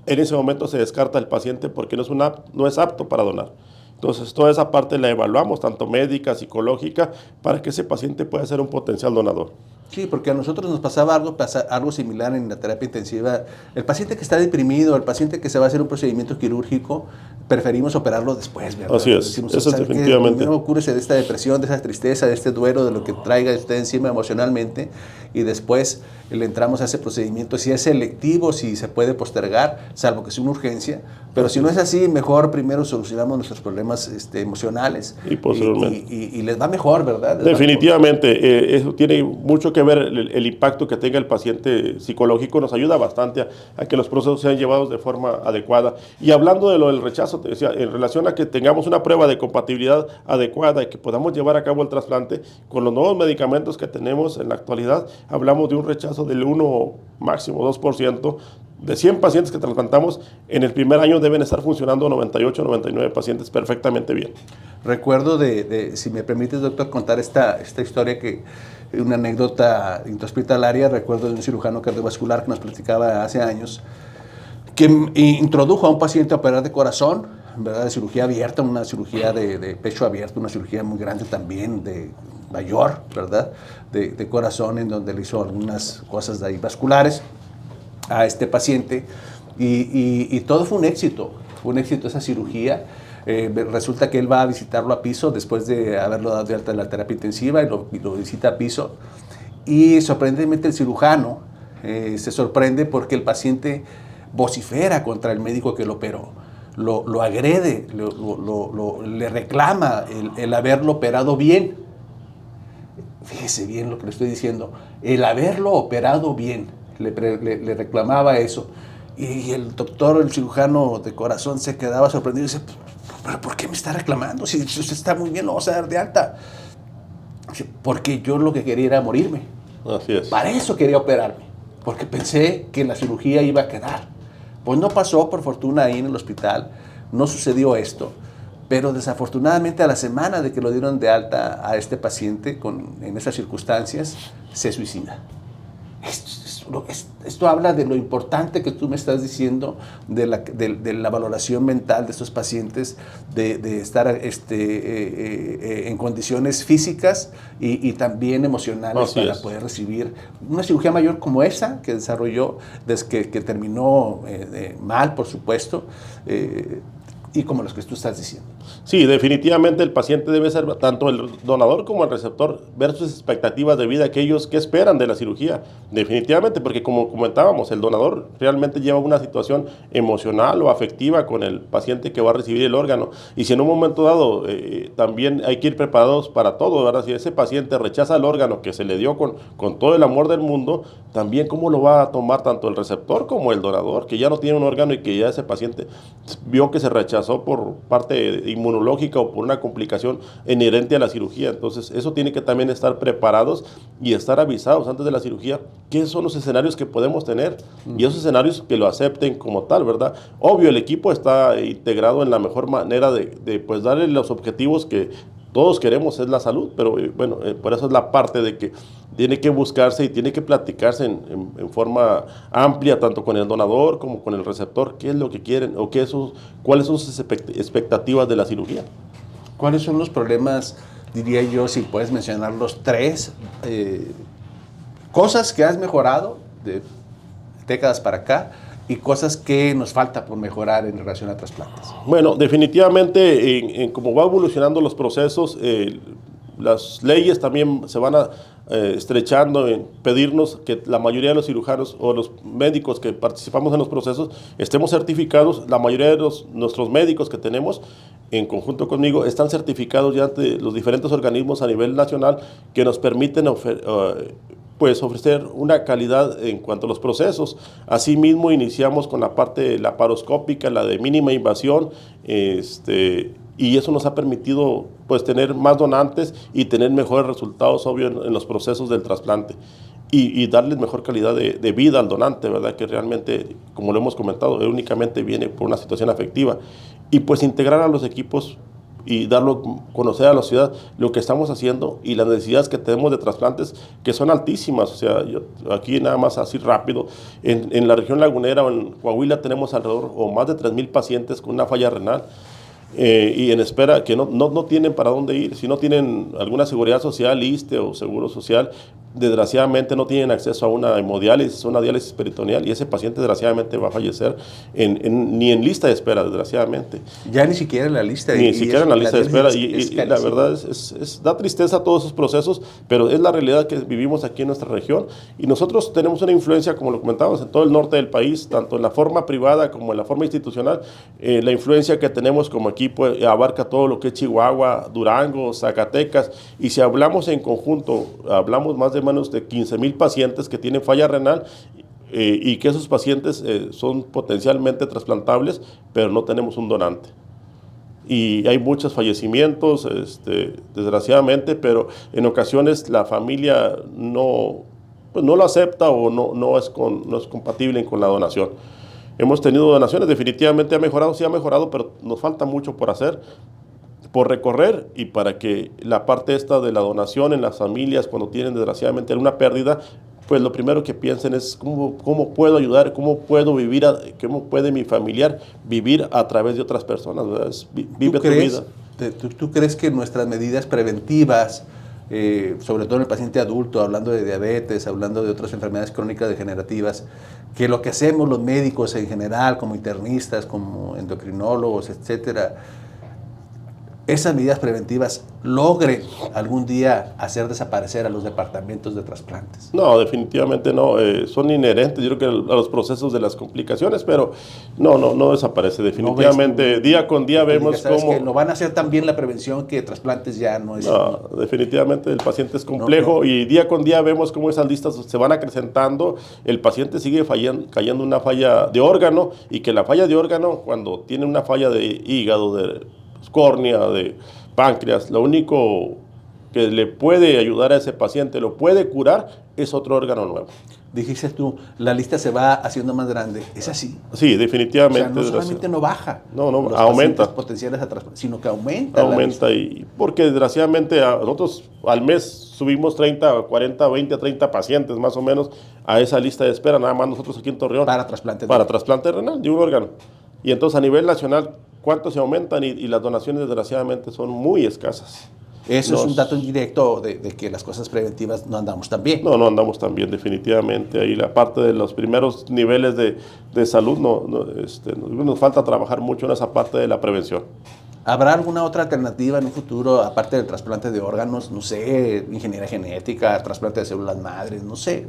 [SPEAKER 2] en ese momento se descarta el paciente porque no es apto para donar. Entonces, toda esa parte la evaluamos, tanto médica, psicológica, para que ese paciente pueda ser un potencial donador.
[SPEAKER 1] Sí, porque a nosotros nos pasaba algo similar en la terapia intensiva. El paciente que está deprimido, el paciente que se va a hacer un procedimiento quirúrgico, preferimos operarlo después, ¿verdad?
[SPEAKER 2] Así es,
[SPEAKER 1] Decimos,
[SPEAKER 2] eso es
[SPEAKER 1] ¿sabe qué?
[SPEAKER 2] definitivamente.
[SPEAKER 1] Primero cúrese de esta depresión, de esa tristeza, de este duelo, de lo que traiga usted encima emocionalmente, y después le entramos a ese procedimiento. Si es selectivo, si se puede postergar, salvo que sea una urgencia, pero si no es así, mejor primero solucionamos nuestros problemas emocionales
[SPEAKER 2] Y posteriormente.
[SPEAKER 1] y les va mejor, ¿verdad?
[SPEAKER 2] Definitivamente, eso tiene mucho que ver, el impacto que tenga el paciente psicológico nos ayuda bastante a que los procesos sean llevados de forma adecuada. Y hablando de lo del rechazo, te decía, en relación a que tengamos una prueba de compatibilidad adecuada y que podamos llevar a cabo el trasplante, con los nuevos medicamentos que tenemos en la actualidad, hablamos de un rechazo del 1, máximo 2%. De 100 pacientes que trasplantamos, en el primer año deben estar funcionando 98, 99 pacientes perfectamente bien.
[SPEAKER 1] Recuerdo si me permites, doctor, contar esta historia, una anécdota intrahospitalaria. Recuerdo de un cirujano cardiovascular que nos platicaba hace años, que introdujo a un paciente a operar de corazón, ¿verdad? De cirugía abierta, una cirugía de pecho abierto, una cirugía muy grande también, de mayor, ¿verdad? De corazón, en donde le hizo algunas cosas de ahí vasculares a este paciente, y todo fue un éxito esa cirugía. Resulta que él va a visitarlo a piso después de haberlo dado de alta de la terapia intensiva, y lo visita a piso, y sorprendentemente el cirujano se sorprende porque el paciente vocifera contra el médico que lo operó, lo agrede, le reclama el haberlo operado bien. Fíjese bien lo que le estoy diciendo, el haberlo operado bien, le reclamaba eso. Y el doctor, el cirujano de corazón, se quedaba sorprendido y dice, ¿pero por qué me está reclamando? Si usted está muy bien, lo vamos a dar de alta. Dice, porque yo lo que quería era morirme.
[SPEAKER 2] Así es.
[SPEAKER 1] Para eso quería operarme, porque pensé que la cirugía iba a quedar. Pues no pasó, por fortuna, ahí en el hospital, no sucedió esto. Pero desafortunadamente, a la semana de que lo dieron de alta a este paciente en esas circunstancias, se suicida. Esto habla de lo importante que tú me estás diciendo, de la valoración mental de estos pacientes, de estar en condiciones físicas y también emocionales para poder recibir una cirugía mayor como esa que desarrolló, que terminó mal, por supuesto, y como los que tú estás diciendo.
[SPEAKER 2] Sí, definitivamente el paciente debe ser, tanto el donador como el receptor, ver sus expectativas de vida, aquellos que esperan de la cirugía, definitivamente, porque como comentábamos, el donador realmente lleva una situación emocional o afectiva con el paciente que va a recibir el órgano, y si en un momento dado también hay que ir preparados para todo, ¿verdad? Si ese paciente rechaza el órgano que se le dio con todo el amor del mundo, también cómo lo va a tomar tanto el receptor como el donador, que ya no tiene un órgano y que ya ese paciente vio que se rechazó por parte inmunológica o por una complicación inherente a la cirugía. Entonces, eso tiene que también estar preparados y estar avisados antes de la cirugía qué son los escenarios que podemos tener y esos escenarios que lo acepten como tal, ¿verdad? Obvio, el equipo está integrado en la mejor manera de pues darle los objetivos que todos queremos, es la salud, pero bueno, por eso es la parte de que tiene que buscarse y tiene que platicarse en forma amplia, tanto con el donador como con el receptor, qué es lo que quieren o cuáles son sus expectativas de la cirugía.
[SPEAKER 1] ¿Cuáles son los problemas, diría yo, si puedes mencionar los 3 cosas que has mejorado de décadas para acá y cosas que nos falta por mejorar en relación a trasplantes?
[SPEAKER 2] Bueno, definitivamente en cómo va evolucionando los procesos, las leyes también se van estrechando en pedirnos que la mayoría de los cirujanos o los médicos que participamos en los procesos estemos certificados. La mayoría de nuestros médicos que tenemos en conjunto conmigo están certificados ya ante los diferentes organismos a nivel nacional que nos permiten pues ofrecer una calidad en cuanto a los procesos. Asimismo, iniciamos con la parte laparoscópica, la de mínima invasión, y eso nos ha permitido pues tener más donantes y tener mejores resultados, obvio, en los procesos del trasplante. Y darles mejor calidad de vida al donante, ¿verdad? Que realmente, como lo hemos comentado, únicamente viene por una situación afectiva. Y pues integrar a los equipos y darlo a conocer a la ciudad lo que estamos haciendo y las necesidades que tenemos de trasplantes, que son altísimas. O sea, aquí nada más así rápido, en la región lagunera o en Coahuila tenemos alrededor o más de 3,000 pacientes con una falla renal. Y en espera, que no tienen para dónde ir. Si no tienen alguna seguridad social, ISSSTE o seguro social, desgraciadamente no tienen acceso a una hemodiálisis, una diálisis peritoneal, y ese paciente desgraciadamente va a fallecer ni en lista de espera, desgraciadamente.
[SPEAKER 1] Ya ni siquiera en la lista.
[SPEAKER 2] Ni siquiera en la lista de espera, y la verdad da tristeza todos esos procesos, pero es la realidad que vivimos aquí en nuestra región, y nosotros tenemos una influencia, como lo comentábamos, en todo el norte del país, tanto en la forma privada como en la forma institucional. La influencia que tenemos como equipo abarca todo lo que es Chihuahua, Durango, Zacatecas, y si hablamos en conjunto, hablamos más de menos de 15,000 pacientes que tienen falla renal, y que esos pacientes son potencialmente trasplantables, pero no tenemos un donante. Y hay muchos fallecimientos, desgraciadamente, pero en ocasiones la familia no lo acepta o no es compatible con la donación. Hemos tenido donaciones, definitivamente sí ha mejorado, pero nos falta mucho por hacer, por recorrer, y para que la parte esta de la donación en las familias, cuando tienen desgraciadamente una pérdida, pues lo primero que piensen es cómo puedo ayudar, cómo puedo vivir, cómo puede mi familiar vivir a través de otras personas. Vive tu vida.
[SPEAKER 1] ¿Tú crees que nuestras medidas preventivas, sobre todo en el paciente adulto, hablando de diabetes, hablando de otras enfermedades crónicas degenerativas, que lo que hacemos los médicos en general, como internistas, como endocrinólogos, etcétera, esas medidas preventivas logren algún día hacer desaparecer a los departamentos de trasplantes?
[SPEAKER 2] No, definitivamente no. Son inherentes, yo creo que a los procesos de las complicaciones, pero no desaparece. Definitivamente, día con día vemos cómo...
[SPEAKER 1] que no van a hacer tan bien la prevención que trasplantes ya no es...
[SPEAKER 2] No, definitivamente el paciente es complejo, y día con día vemos cómo esas listas se van acrecentando. El paciente sigue cayendo en una falla de órgano, y que la falla de órgano, cuando tiene una falla de hígado, de córnea, de páncreas, lo único que le puede ayudar a ese paciente, lo puede curar, es otro órgano nuevo.
[SPEAKER 1] Dijiste tú, la lista se va haciendo más grande. ¿Es así?
[SPEAKER 2] Sí, definitivamente.
[SPEAKER 1] O sea, no solamente no baja,
[SPEAKER 2] aumenta.
[SPEAKER 1] Potenciales a trasplante, sino que aumenta.
[SPEAKER 2] Aumenta, y porque desgraciadamente nosotros al mes subimos 30, 40, 20, 30 pacientes más o menos a esa lista de espera, nada más nosotros aquí en Torreón.
[SPEAKER 1] Para trasplante.
[SPEAKER 2] Para trasplante renal de un órgano. Y entonces a nivel nacional, ¿cuántos se aumentan? Y las donaciones desgraciadamente son muy escasas.
[SPEAKER 1] Eso es un dato indirecto de que las cosas preventivas no andamos tan bien.
[SPEAKER 2] No andamos tan bien, definitivamente. Ahí la parte de los primeros niveles de salud, nos falta trabajar mucho en esa parte de la prevención.
[SPEAKER 1] ¿Habrá alguna otra alternativa en un futuro, aparte del trasplante de órganos? No sé, ingeniería genética, trasplante de células madres, no sé.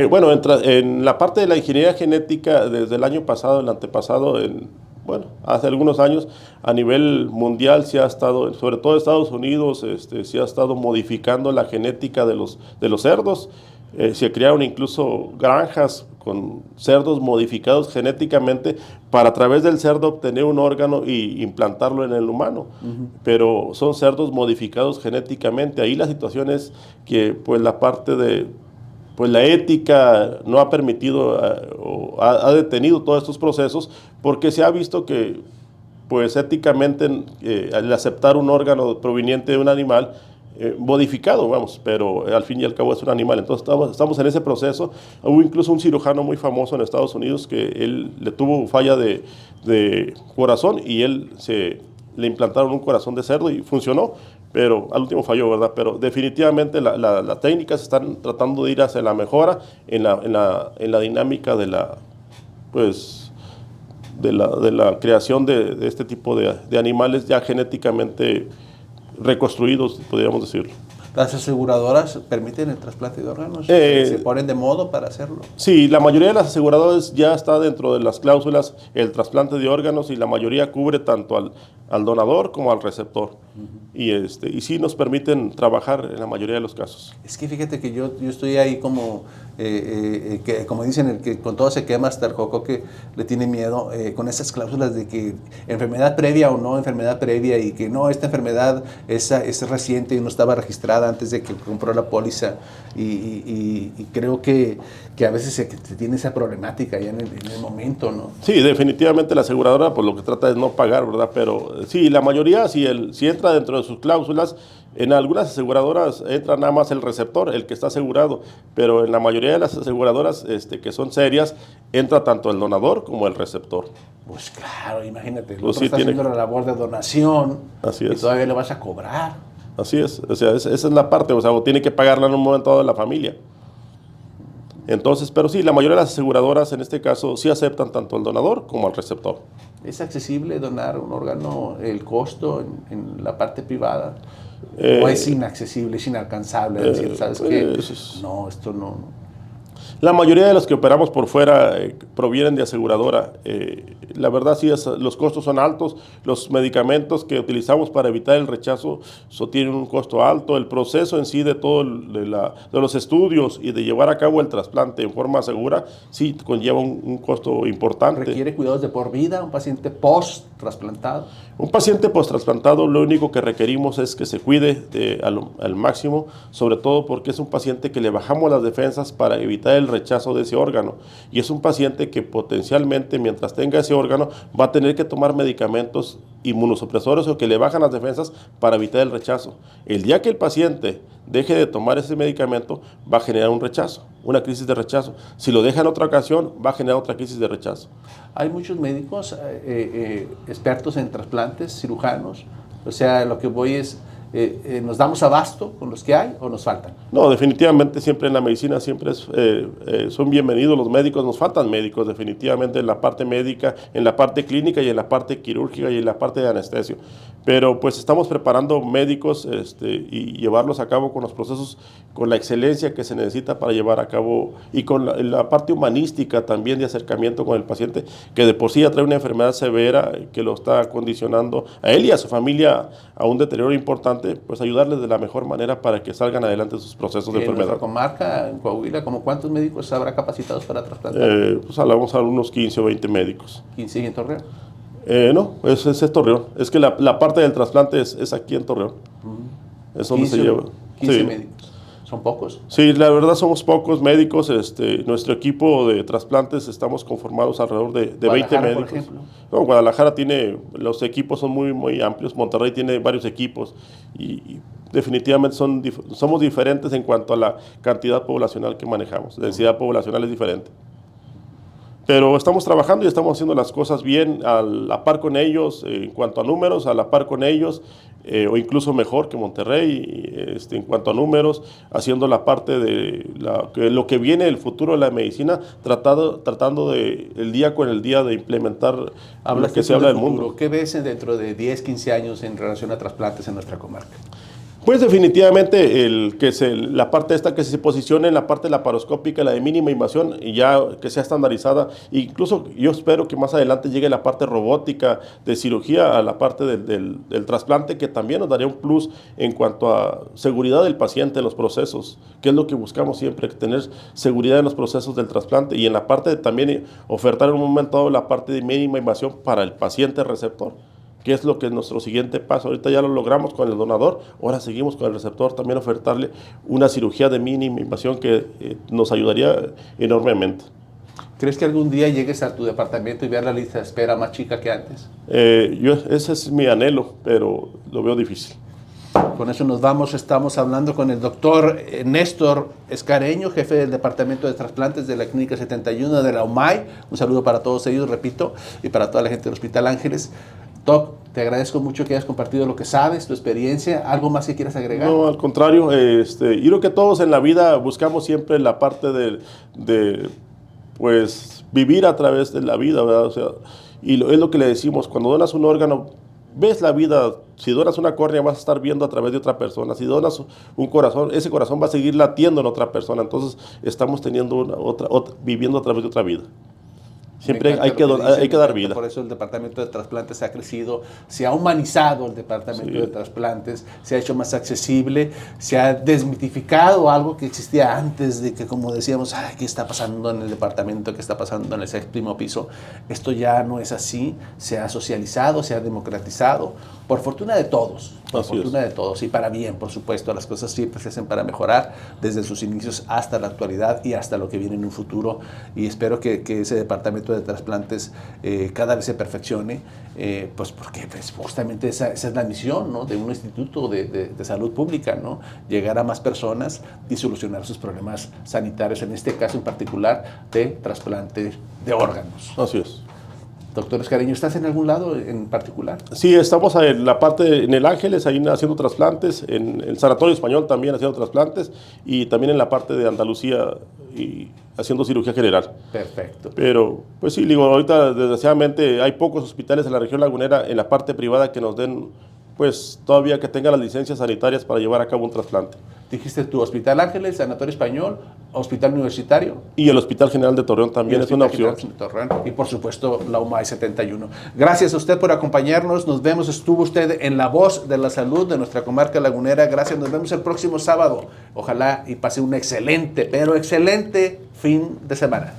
[SPEAKER 2] Bueno, en la parte de la ingeniería genética, desde el año pasado, el antepasado, hace algunos años, a nivel mundial se ha estado, sobre todo en Estados Unidos, se ha estado modificando la genética de los cerdos. Se crearon incluso granjas con cerdos modificados genéticamente para a través del cerdo obtener un órgano y implantarlo en el humano. Pero son cerdos modificados genéticamente. Ahí la situación es que pues la parte de... pues la ética no ha permitido o ha detenido todos estos procesos, porque se ha visto que pues éticamente al aceptar un órgano proveniente de un animal modificado, pero al fin y al cabo es un animal. Entonces estamos en ese proceso. Hubo incluso un cirujano muy famoso en Estados Unidos que él le tuvo falla de corazón, y le implantaron un corazón de cerdo y funcionó, pero al último falló, ¿verdad? Pero definitivamente las técnicas están tratando de ir hacia la mejora en la dinámica de la creación de este tipo de animales ya genéticamente reconstruidos, podríamos decirlo.
[SPEAKER 1] ¿Las aseguradoras permiten el trasplante de órganos? ¿Se ponen de modo para hacerlo? Sí,
[SPEAKER 2] la mayoría de las aseguradoras ya está dentro de las cláusulas el trasplante de órganos, y la mayoría cubre tanto al donador como al receptor. Y sí nos permiten trabajar en la mayoría de los casos.
[SPEAKER 1] Es que fíjate que yo estoy ahí como dicen, el que con todo se quema hasta el joco que le tiene miedo, con esas cláusulas de que enfermedad previa o no enfermedad previa, y que no, esta enfermedad es reciente y no estaba registrada antes de que compró la póliza, y creo que a veces se tiene esa problemática ya en el momento, ¿no?
[SPEAKER 2] Sí, definitivamente la aseguradora pues lo que trata es no pagar, ¿verdad? Pero sí, la mayoría, si entra dentro de sus cláusulas, en algunas aseguradoras entra nada más el receptor, el que está asegurado, pero en la mayoría de las aseguradoras que son serias, entra tanto el donador como el receptor.
[SPEAKER 1] Pues claro, imagínate, el
[SPEAKER 2] pues
[SPEAKER 1] otro
[SPEAKER 2] sí,
[SPEAKER 1] está haciendo la labor de donación,
[SPEAKER 2] así es.
[SPEAKER 1] Y todavía le vas a cobrar.
[SPEAKER 2] Así es, o sea, esa es la parte, o sea, o tiene que pagarla en un momento dado la familia. Entonces, pero sí, la mayoría de las aseguradoras en este caso sí aceptan tanto al donador como al receptor.
[SPEAKER 1] ¿Es accesible donar un órgano, el costo en la parte privada? ¿O es inaccesible, es inalcanzable? Es decir, ¿sabes qué? No, esto no.
[SPEAKER 2] La mayoría de los que operamos por fuera provienen de aseguradora. La verdad sí, los costos son altos. Los medicamentos que utilizamos para evitar el rechazo tienen un costo alto. El proceso en sí de todo de los estudios y de llevar a cabo el trasplante en forma segura sí conlleva un costo importante.
[SPEAKER 1] ¿Requiere cuidados de por vida un paciente post-trasplantado?
[SPEAKER 2] Un paciente post-trasplantado lo único que requerimos es que se cuide al máximo, sobre todo porque es un paciente que le bajamos las defensas para evitar el rechazo de ese órgano. Y es un paciente que potencialmente, mientras tenga ese órgano, va a tener que tomar medicamentos inmunosupresores o que le bajan las defensas para evitar el rechazo. El día que el paciente deje de tomar ese medicamento, va a generar un rechazo, una crisis de rechazo. Si lo deja en otra ocasión, va a generar otra crisis de rechazo.
[SPEAKER 1] Hay muchos médicos expertos en trasplantes, cirujanos. O sea, lo que voy es, ¿nos damos abasto con los que hay o nos faltan?
[SPEAKER 2] No, definitivamente siempre en la medicina siempre son bienvenidos los médicos. Nos faltan médicos definitivamente en la parte médica, en la parte clínica y en la parte quirúrgica y en la parte de anestesio. Pero pues estamos preparando médicos y llevarlos a cabo con los procesos, con la excelencia que se necesita para llevar a cabo y con la parte humanística también de acercamiento con el paciente, que de por sí ya trae una enfermedad severa que lo está condicionando a él y a su familia a un deterioro importante, pues ayudarles de la mejor manera para que salgan adelante de sus procesos de enfermedad.
[SPEAKER 1] ¿En nuestra comarca, en Coahuila, como cuántos médicos habrá capacitados para trasplantar?
[SPEAKER 2] Pues vamos a unos 15 o 20 médicos.
[SPEAKER 1] ¿15 y en Torreón?
[SPEAKER 2] No, es Torreón. Es que la parte del trasplante es aquí en Torreón. Es donde se lleva.
[SPEAKER 1] 15
[SPEAKER 2] sí.
[SPEAKER 1] médicos. ¿Son pocos?
[SPEAKER 2] Sí, la verdad somos pocos médicos. Nuestro equipo de trasplantes estamos conformados alrededor de 20 médicos.
[SPEAKER 1] Por ejemplo.
[SPEAKER 2] No, Guadalajara tiene, los equipos son muy amplios. Monterrey tiene varios equipos y definitivamente somos diferentes en cuanto a la cantidad poblacional que manejamos. La densidad poblacional es diferente. Pero estamos trabajando y estamos haciendo las cosas bien, a la par con ellos, en cuanto a números, a la par con ellos, o incluso mejor que Monterrey, en cuanto a números, haciendo la parte de lo que viene, el futuro de la medicina, tratando de el día con el día de implementar lo que se habla del mundo.
[SPEAKER 1] ¿Qué ves dentro de 10, 15 años en relación a trasplantes en nuestra comarca?
[SPEAKER 2] Pues definitivamente la parte esta que se posicione en la parte laparoscópica, la de mínima invasión, y ya que sea estandarizada. Incluso yo espero que más adelante llegue la parte robótica de cirugía a la parte del trasplante, que también nos daría un plus en cuanto a seguridad del paciente en los procesos, que es lo que buscamos siempre, tener seguridad en los procesos del trasplante y en la parte de también ofertar en un momento dado la parte de mínima invasión para el paciente receptor, que es lo que es nuestro siguiente paso. Ahorita ya lo logramos con el donador, ahora seguimos con el receptor, también ofertarle una cirugía de mínima invasión que nos ayudaría enormemente.
[SPEAKER 1] ¿Crees que algún día llegues a tu departamento y veas la lista de espera más chica que antes?
[SPEAKER 2] Ese es mi anhelo, pero lo veo difícil.
[SPEAKER 1] Con eso nos vamos. Estamos hablando con el doctor Néstor Escareño, jefe del Departamento de Trasplantes de la Clínica 71 de la UMAY. Un saludo para todos ellos, repito, y para toda la gente del Hospital Ángeles. Doc, te agradezco mucho que hayas compartido lo que sabes, tu experiencia. ¿Algo más que quieras agregar?
[SPEAKER 2] No, al contrario. Yo creo que todos en la vida buscamos siempre la parte de pues, vivir a través de la vida, ¿verdad? O sea, es lo que le decimos, cuando donas un órgano, ves la vida. Si donas una córnea, vas a estar viendo a través de otra persona. Si donas un corazón, ese corazón va a seguir latiendo en otra persona. Entonces, estamos teniendo viviendo a través de otra vida. Siempre hay que dar vida.
[SPEAKER 1] Por eso el Departamento de Trasplantes ha crecido, se ha humanizado el Departamento de Trasplantes, se ha hecho más accesible, se ha desmitificado algo que existía antes de que, como decíamos, ay, ¿qué está pasando en el departamento? ¿Qué está pasando en el 6º piso? Esto ya no es así, se ha socializado, se ha democratizado, por fortuna de todos. Por fortuna de todos y para bien, por supuesto. Las cosas siempre se hacen para mejorar desde sus inicios hasta la actualidad y hasta lo que viene en un futuro, y espero que ese departamento de trasplantes cada vez se perfeccione, pues porque pues, justamente esa es la misión, ¿no?, de un instituto de salud pública, ¿no?, llegar a más personas y solucionar sus problemas sanitarios, en este caso en particular de trasplante de órganos.
[SPEAKER 2] Así es.
[SPEAKER 1] Doctor Escariño, ¿estás en algún lado en particular?
[SPEAKER 2] Sí, estamos en la parte, en el Ángeles, ahí haciendo trasplantes, en el Sanatorio Español también haciendo trasplantes, y también en la parte de Andalucía y haciendo cirugía general.
[SPEAKER 1] Perfecto.
[SPEAKER 2] Pero, pues sí, digo, ahorita desgraciadamente hay pocos hospitales en la región lagunera, en la parte privada, que nos den, pues todavía que tengan las licencias sanitarias para llevar a cabo un trasplante.
[SPEAKER 1] Dijiste tu Hospital Ángeles, Sanatorio Español, Hospital Universitario.
[SPEAKER 2] Y el Hospital General de Torreón también es una opción.
[SPEAKER 1] Y por supuesto la UMAI 71. Gracias a usted por acompañarnos. Nos vemos. Estuvo usted en La Voz de la Salud de nuestra comarca lagunera. Gracias. Nos vemos el próximo sábado. Ojalá y pase un excelente, pero excelente fin de semana.